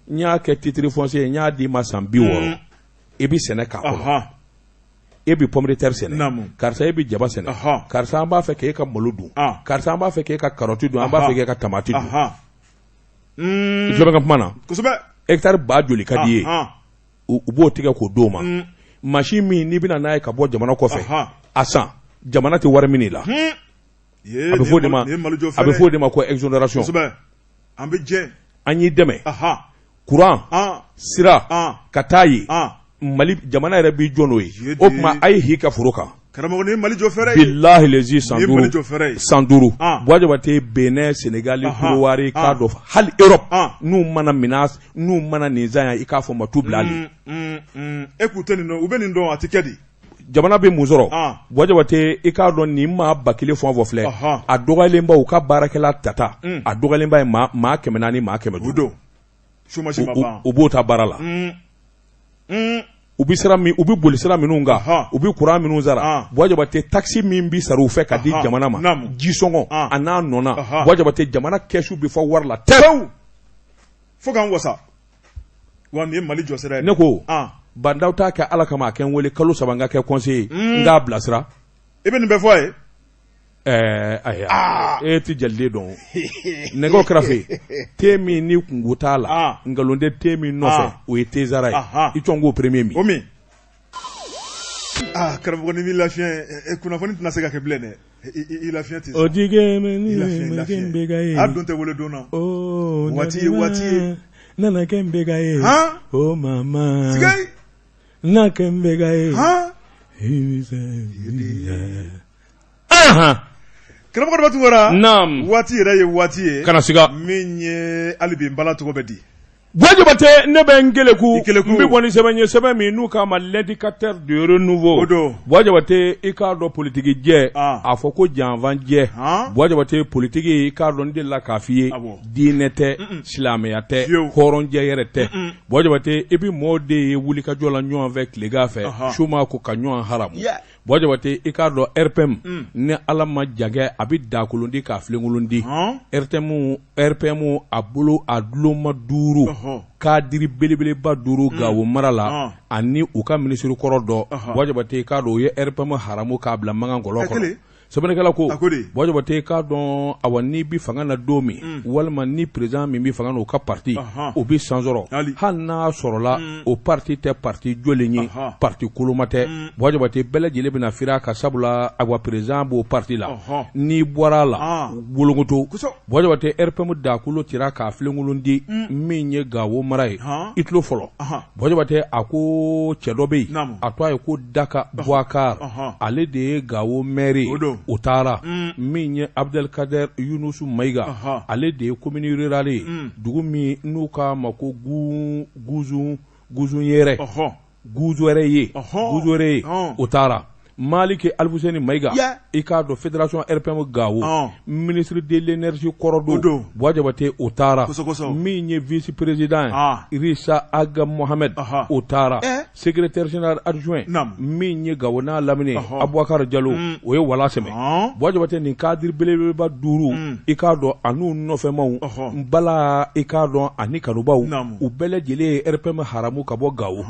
n y'a kɛ titre foncier n y'a d'i ma san 60 i bɛ sɛnɛ k'a kɔnɔ e bɛ pomme de terre sɛnɛ karisa e bɛ jaba sɛnɛ karisa an b'a fɛ k'e ka malo dun karisa an b'a fɛ k'e ka carotte dun an b'a fɛ k'e ka tomate dun i tulo bɛ ka kuma na hectare 10 joli ka di ye u b'o tigɛ k'o d'o ma machine min n'i bɛna n'a ye ka bɔ jamana kɔfɛ a san jamana tɛ wari minɛ la a bɛ fɔ o de ma ko exonération an bɛ jɛ an y'i dɛmɛ courant sira ka taa ye Mali jamana yɛrɛ b'i jɔ n'o ye o tuma a ye hi ka foro kan karamɔgɔ ni Mali jɔ fɛrɛ billahi lezi san 5 Bois Diabaté Benin Sénégal Côte d'Ivoire k'a dɔn hali Europe n'u mana nin zan yan i k'a fɔ ma tu bila ale e k'u tɛ nin dɔn u bɛ nin dɔn a tɛ kɛ di jamana bɛ mun sɔrɔ Bois Diabaté i k'a dɔn nin maa 1000 fɛn o fɛn filɛ a dɔgɔyalenba u ka baarakɛla tata a dɔgɔyalenba ye maa 400 maa 500 u b'o ta baara la u bɛ boli sira minnu kan u bɛ courant minnu sara Bois Diabaté taxe min bi sara u fɛ ka di jamana ma jisɔngɔ a n'a nɔna Bois Diabaté jamana kɛsu bɛ fɔ wari la tewu fo k'an wasa wa nin ye Mali jɔ sira ye ne ko bandaw t'a kɛ Ala kama a kɛ n wele kalo 3 n ka kɛ conseiller n k'a bilasira i bɛ nin bɛɛ fɔ a ye e tɛ jaliden dɔn nɛgɛw kɛrɛfɛ te min ni kungo t'a la nkalon tɛ te min nɔfɛ o ye tezara ye i tɔn k'o premier min o min karamɔgɔ ni b'i lafiɲɛ kunnafoni tɛna se ka kɛ bilen dɛ i lafiɲɛ tɛ o jige mɛ ni mɛ kɛ n bɛ ka ye a don tɛ wele don na waati ye nana kɛ n bɛ ka ye o mama sigai na kɛ n bɛ ka ye karamɔgɔ Daba Tunkara waati yɛrɛ ye waati ye kana siga min ye hali bi n bala tɔgɔ bɛ di Bois Diabaté ne bɛ n keleku n bɛ bɔ ni sɛbɛn ye sɛbɛn min n'u k'a ma l'indicateur de renouveau Bois Diabaté i k'a dɔn politiki jɛ a fɔ ko janfan jɛ Bois Diabaté politiki i k'a dɔn n delila k'a f'i ye diinɛ tɛ silamɛya tɛ hɔrɔnjɛ yɛrɛ tɛ Bois Diabaté i bɛ mɔgɔw de ye wulikajɔ la ɲɔgɔn fɛ tilegan fɛ suma ko ka ɲɔgɔn haramu Bois Diabaté i k'a dɔn RPM ni Ala ma jankɛ a bɛ dakolondi k'a filenkolondi RPM a bolo a duloma 5 kadiri belebeleba 5 Gawo mara la ani u ka minisiri kɔrɔ dɔ Bois Diabaté k'a dɔn o ye RPM haramu k'a bila mankan kɔlɔn kɔnɔ sɛbɛnnikɛla ko Bois Diabaté k'a dɔn awa n'i bi fanga na don min walima ni président min bi fanga na o ka parti o bi san sɔrɔ hali n'a sɔrɔla o parti tɛ parti jɔlen ye parti koloma tɛ Bois Diabaté bɛɛ lajɛlen bɛna fira ka sabula awa président b'o parti la n'i bɔra la wolongoto Bois Diabaté RPM dakolo tira k'a filenkolondi min ye Gawo mara ye i tulo fɔlɔ Bois Diabaté a ko cɛ dɔ bɛ yen a to a ye ko Daka Bouakar ale de ye Gawo maire o taara min ye Abdelkader Yunusu Mayiga ale de ye commune rurale ye dugu min n'u k'a ma ko Guzun yɛrɛ o taara Maliki Alfuseni Mayiga i k'a dɔn fédération RPM Gawo ministre de l'énergie kɔrɔ don Bois Diabaté o taara min ye vice président Irissa Aga Mohamed o taara secrétaire général adjoint min ye Gawo n'a lamini Aboubacar Diallo o ye wala sɛmɛ Bois Diabaté nin cadre belebeleba 5 i k'a dɔn a n'u nɔfɛmaw n bala i k'a dɔn ani kanubaw u bɛɛ lajɛlen ye RPM haramu ka bɔ Gawo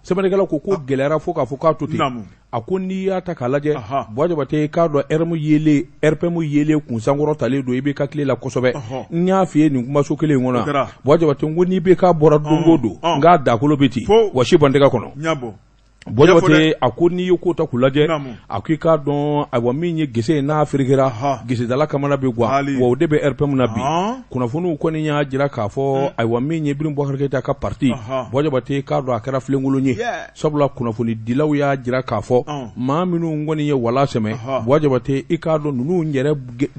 sɛbɛnnikɛla ko gɛlɛyara fo k'a fɔ k'a to ten a ko n'i y'a ta k'a lajɛ Bois Diabaté k'a dɔn RPM yele kunsankɔrɔ talen don i bɛ ka tile la kosɛbɛ n y'a f'i ye nin kumaso kelen in kɔnɔ Bois Diabaté ko n'i bɛ k'a bɔra don o don n k'a dakolo bɛ ten wa si ban tɛgɛ kɔnɔ Bojabate a ko n'i ye ko ta k'u lajɛ a ko i k'a dɔn ayiwa min ye gese n'a firikira gesedala kamana bɛ guwa wa o de bɛ RPM na bi kunnafoniw kɔni y'a jira k'a fɔ ayiwa min ye Ibrahim Boubacar Keita ka parti Bojabate k'a dɔn a kɛra filenkolon ye sabula kunnafoni dilaw y'a jira k'a fɔ maa minnu kɔni ye wala sɛmɛ Bojabate i k'a dɔn ninnu yɛrɛ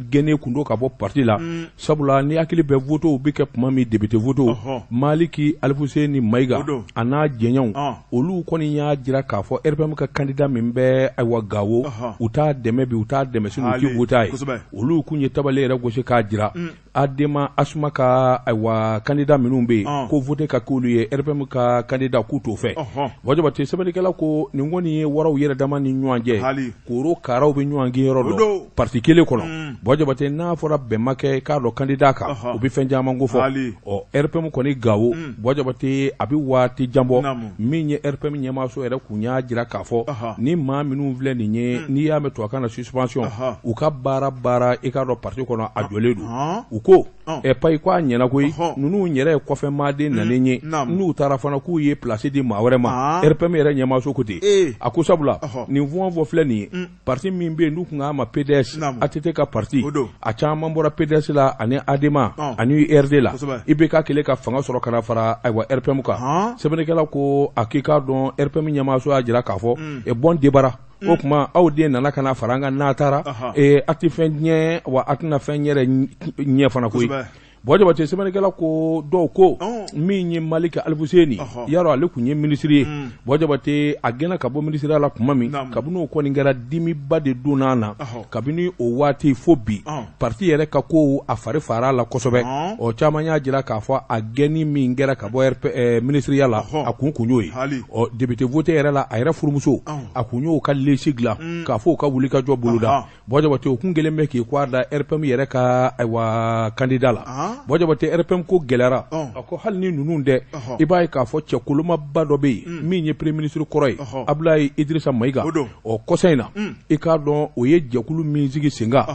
gɛnnen kun don ka bɔ parti la sabula ni hakili bɛ votew bi kɛ tuma min député votew Maliki Alfuseni Mayiga a n'a jɛɲɔgɔnw olu kɔni y'a jira k'a fɔ RPM ka candidat min bɛ ayiwa Gawo u t'a dɛmɛ bi u t'a dɛmɛ sini u ti vota ye olu kun ye tabale yɛrɛ gosi k'a jira Adema Asuma ka ayiwa candidat minnu bɛ yen ko vote ka k'olu ye RPM ka candidat k'u t'o fɛ Bojabate sɛbɛnnikɛla ko nin kɔni ye waraw yɛrɛ dama ni ɲɔgɔn cɛ koro karaw bɛ ɲɔgɔn gɛn yɔrɔ dɔ parti kelen kɔnɔ Bojabate n'a fɔra bɛn ma kɛ k'a dɔn candidat kan u bɛ fɛn caman ko fɔ RPM kɔni Gawo Bojabate a bɛ waati jan bɔ min ye RPM ɲɛmaaso yɛrɛ kun y'a jira k'a fɔ ni maa minnu filɛ nin ye n'i y'a mɛn tubabukan na suspension u ka baara i k'a dɔn parti kɔnɔ a jɔlen don u ko payi ko a ɲɛna koyi ninnu yɛrɛ ye kɔfɛ maaden nalen ye n'u taara fana k'u ye place di maa wɛrɛ ma RPM yɛrɛ ɲɛmaaso ko ten a ko sabula nin fɔn fɔ filɛ nin ye parti min bɛ yen n'u kun k'a ma PDS ATT ka parti a caman bɔra PDS la ani Adema ani URD la IBK kɛlen ka fanga sɔrɔ ka na fara ayiwa RPM kan sɛbɛnnikɛla ko a k'i k'a dɔn RPM ɲɛmaaso y'a jira k'a fɔ bɔn debara o tuma aw den nana ka na fara an ka n'a taara a tɛ fɛn ɲɛ wa a tɛna fɛn yɛrɛ ɲɛ fana koyi Bojabate sɛbɛnnikɛla ko dɔw ko min ye Maliki Alfuseni yarɔ ale kun ye minisiri ye Bojabate a gɛnna ka bɔ minisiriya la tuma min kabini o kɔni kɛra dimiba de donna na kabini o waati fo bi parti yɛrɛ ka ko a fari far'a la kosɛbɛ o caman y'a jira k'a fɔ a gɛnni min kɛra ka bɔ minisiriya la a kun y'o ye député voté yɛrɛ la a yɛrɛ furumuso a kun y'o ka lesi dilan k'a fɔ o ka wuli ka jɔ boloda Bojabate o kun kelen bɛ k'i k'a da RPM yɛrɛ ka ayiwa candidat la Bojabate RPM ko gɛlɛyara a ko hali ni ninnu dɛ i b'a ye k'a fɔ cɛkolomaba dɔ bɛ yen min ye premier ministre kɔrɔ ye Abdoulaye Idrissa Mayiga o kɔsa in na i k'a dɔn o ye jɛkulu min sigi sen kan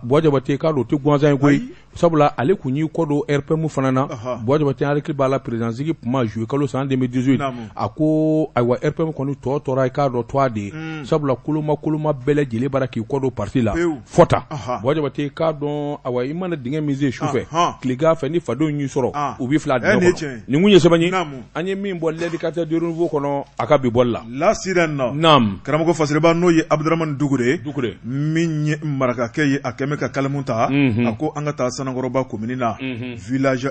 Bojabate k'a dɔn o tɛ gansan ye koyi sabula ale kun y'i kɔ don RPM fana na Bojabate hakili b'a la président sigi kuma juillet kalo san 2018 a ko ayiwa RPM kɔni tɔ tora i k'a dɔn toa de sabula koloma bɛɛ lajɛlen bara k'i kɔ don parti la fɔta Bojabate k'a dɔn ayiwa i mana dingɛ min sen sufɛ tilegan fɛ ni fadenw y'i sɔrɔ u b'i fila dingɛ kɔnɔ nin kun ye sɛbɛn ye an ye min bɔ l'éducateur de renouveau kɔnɔ a ka bi bɔli la lasirɛn na karamɔgɔ fasiriba n'o ye Abdramane Dukure min ye marakakɛ ye a kɛmɛ ka kalamu ta a ko an ka taa Sanakɔrɔba commune na village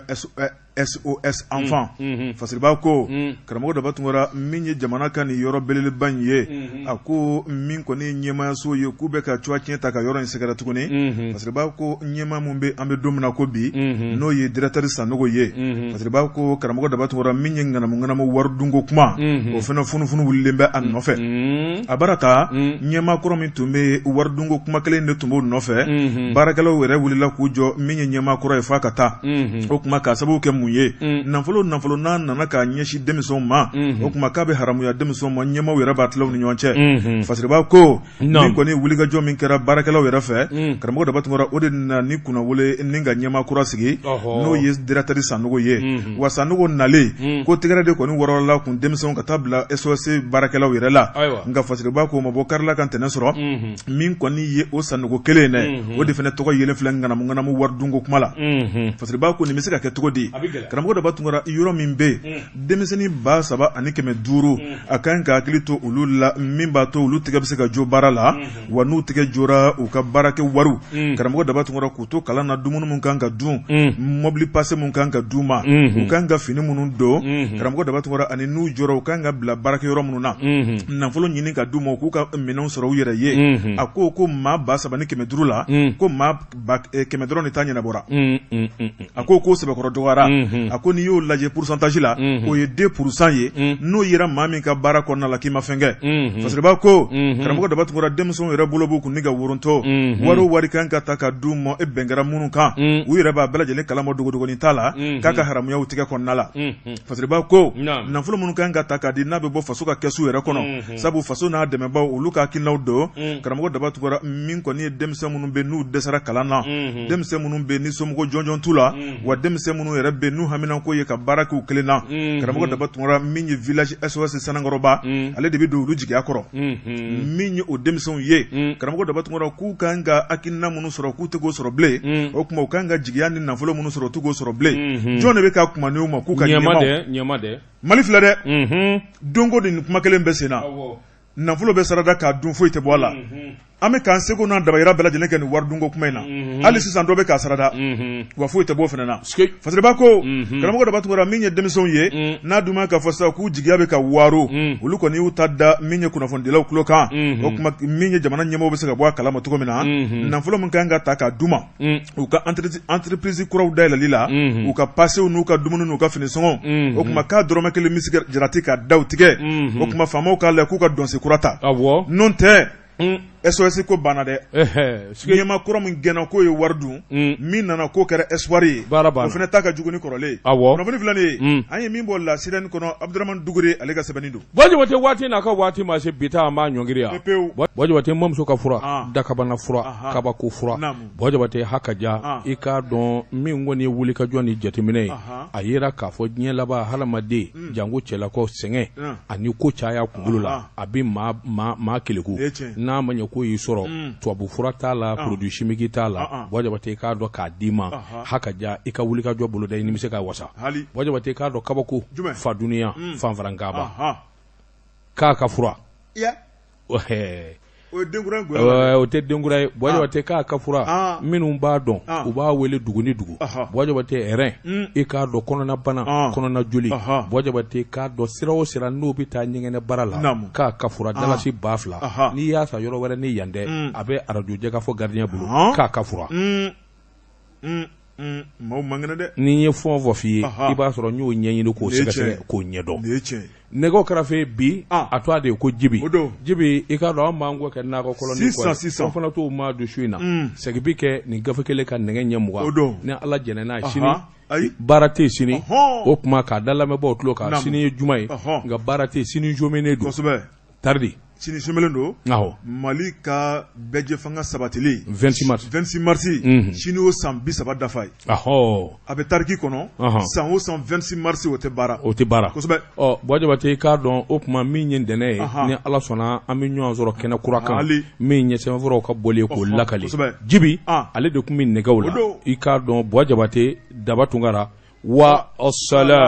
SOS enfant fasiriba ko karamɔgɔ Daba Tunkara min ye jamana ka nin yɔrɔ belebeleba in ye a ko min kɔni ɲɛmaayaso ye k'u bɛ ka cogoya tiɲɛ ta ka yɔrɔ in sɛgɛrɛ tuguni fasiriba ko ɲɛmaa mun bɛ an bɛ don min na ko bi n'o ye directeur Sanogo ye fasiriba ko karamɔgɔ Daba Tunkara min ye ŋanamu waridunko kuma o fana funufunu wulilen bɛ a nɔfɛ a bara ta ɲɛmaa kɔrɔ min tun bɛ waridunko kuma kelen de tun b'o nɔfɛ baarakɛlaw yɛrɛ wulila k'u jɔ min ye ɲɛmaa kɔrɔ ye f'a ka taa o kuma k'a sababu kɛ mun ye nafolo n'a nana k'a ɲɛsin denmisɛnw ma o kuma k'a bɛ haramuya denmisɛnw ma ɲɛmaaw yɛrɛ b'a tilaw ni ɲɔgɔn cɛ fasiriba ko min kɔni wulikajɔ min kɛra baarakɛlaw yɛrɛ fɛ karamɔgɔ Daba Tunkara o de nana ni kunnawole ni ka ɲɛmaa kura sigi n'o ye directeur Sanogo ye wa Sanogo nalen ko tɛgɛrɛ de kɔni wɔrɔla kun denmisɛnw ka taa bila SOS baarakɛlaw yɛrɛ la nka fasiriba ko ma bɔ karila kan tɛnɛ sɔrɔ min kɔni ye o Sanogo kelen dɛ o de fana tɔgɔ yelen filɛ ŋanamu waridunko kuma la fasiriba ko nin bɛ se ka kɛ cogo di karamɔgɔ Daba Tunkara yɔrɔ min bɛ denmisɛnnin 3,500 a kan ka hakili to olu la min b'a to olu tɛgɛ bɛ se ka jo baara la wa n'u tɛgɛ jora u ka baarakɛ wariw karamɔgɔ Daba Tunkara k'u to kalan na dumuni mun kan ka dun mobili passe mun kan ka d'u ma u kan ka fini minnu don karamɔgɔ Daba Tunkara ani n'u jɔra u kan ka bila baarakɛ yɔrɔ minnu na nafolo ɲini ka d'u ma u k'u ka minɛnw sɔrɔ u yɛrɛ ye a ko maa 3,500 la ko maa 100 dɔrɔn de ta ɲɛnabɔra a ko sɛbɛkɔrɔ dɔgɔyara a ko n'i y'o lajɛ pourcentage la o ye 2% ye n'o yera maa min ka baara kɔnɔna la k'i ma fɛn kɛ fasiriba ko karamɔgɔ Daba Tunkara denmisɛnw yɛrɛ bolo b'u kun ni ka worontɔ wari kan ka ta ka d'u ma e bɛnkɛra minnu kan u yɛrɛ b'a bɛɛ lajɛlen kalama dogodogonin t'a la k'a ka haramuyaw tigɛ kɔnɔna la fasiriba ko nafolo minnu kan ka ta k'a di n'a bɛ bɔ faso ka kɛsu yɛrɛ kɔnɔ sabu faso n'a dɛmɛbaw olu ka hakilinaw don karamɔgɔ Daba Tunkara min kɔni ye denmisɛn minnu bɛ n'u dɛsɛra kalan na denmisɛn minnu bɛ ni somɔgɔ jɔnjɔn t'u la wa denmisɛn minnu yɛrɛ bɛ n'u hamina ko ye ka baara k'u kelen na karamɔgɔ Daba Tunkara min ye village SOS Sanangɔrɔba ale de bɛ don olu jigiya kɔrɔ min ye o denmisɛnw ye karamɔgɔ Daba Tunkara k'u kan ka hakilina minnu sɔrɔ k'u tɛ k'o sɔrɔ bilen o kuma u kan ka jigiya ni nafolo minnu sɔrɔ u tɛ k'o sɔrɔ bilen jɔn de bɛ ka kuma n'u ma k'u ka ɲɛma dɛ Mali filɛ dɛ donko de nin kuma kelen bɛ sen na nafolo bɛ sarada k'a dun foyi tɛ bɔ a la an bɛ k'an seko n'an dabayira bɛɛ lajɛlen kɛ nin wari dunko kuma in na hali sisan dɔ bɛ k'a sarada wa foyi tɛ bɔ o fana na Faseriba ko karamɔgɔ Daba Tunkara min ye denmisɛnw ye n'a dun ma k'a fɔ sisan k'u jigiya bɛ ka waro olu kɔni y'u ta da min ye kunnafonidilaw tulo kan o kuma min ye jamana ɲɛmɔgɔw bɛ se ka bɔ a kalama cogo min na nafolo min kan ka ta k'a d'u ma u ka entreprise kuraw dayɛlɛli la u ka pasew n'u ka dumuni n'u ka finisɔngɔ o kuma k'a dɔrɔmɛ kelen misi jarati ka daw tigɛ o kuma faamaw k'a lajɛ k'u ka dɔnse kura ta n'o tɛ SOS ko banna dɛ ɲɛma kura min gɛnna k'o ye wari dun min nana k'o kɛra espoir ye o fana ta ka jugu ni kɔrɔlen kunnafoni filɛ nin ye an ye min bɔ la sirɛni kɔnɔ Abdurahmane Dugure ale ka sɛbɛnni don Bɔjɔbɔtɛ waati n'a ka waati ma se bi ta an b'a ɲɔngiri yan Bɔjɔbɔtɛ mamuso ka fura dakabana fura kabako fura Bɔjɔbɔtɛ hakaja i k'a dɔn min kɔni ye wulikajɔ ni jateminɛ ye a yera k'a fɔ diɲɛ laban hadamaden jango cɛlakaw sɛgɛn ani ko caya kunkolo la a bɛ maa keleku n'a ma ɲɛ ko y'i sɔrɔ tubabu fura t'a la produit chimique t'a la Bɔjɔbɔtɛ k'a dɔn k'a d'i ma hakaja i ka wulikajɔ boloda i nimisi ka wasa Bɔjɔbɔtɛ k'a dɔn kabako fa duniya fanfarankaba k'a ka fura o tɛ denkura ye Bɔjɔbɔtɛ k'a ka fura minnu b'a dɔn u b'a wele dugu ni dugu Bɔjɔbɔtɛ rɛn i k'a dɔn kɔnɔnabana kɔnɔna joli Bɔjɔbɔtɛ k'a dɔn sira o sira n'o bɛ taa ɲɛgɛnɛ bara la k'a ka fura dalasi 2000 n'i y'a sa yɔrɔ wɛrɛ ni yan dɛ a bɛ arajo jɛka fɔ gardien bolo k'a ka fura maaw man kɛnɛ dɛ ni ye fɛn o fɛn f'i ye i b'a sɔrɔ n y'o ɲɛɲini k'o sɛgɛsɛgɛ k'o ɲɛdɔn nɛgɛw kɛrɛfɛ bi a to a de ye ko Jibi Jibi i k'a dɔn an b'an kɔ kɛ nakɔ kɔlɔnni kɔ an fana t'o maa don su in na sɛgi bi kɛ nin gafe kelen ka nɛgɛ ɲɛ 20 ni Ala jɛnɛ n'a ye sini baara tɛ yen sini o tuma k'a da lamɛnbaaw tulo kan sini ye juma ye nka baara tɛ yen sini jominen don tardi sini sumelen don Mali ka bɛɛjɛ fanga sabatili 26 mars sini o san 30 dafa ye a bɛ tariki kɔnɔ san o san 26 mars o tɛ baara kosɛbɛ Bɔjɔbɔtɛ k'a dɔn o tuma min ye ntɛnɛn ye ni Ala sɔnna an bɛ ɲɔgɔn sɔrɔ kɛnɛ kura kan min ɲɛ sɛbɛnfuraw ka bɔli ye k'o lakali Jibi ale de tun bɛ nɛgɛw la i k'a dɔn Bɔjɔbɔtɛ Daba Tunkara wa assalam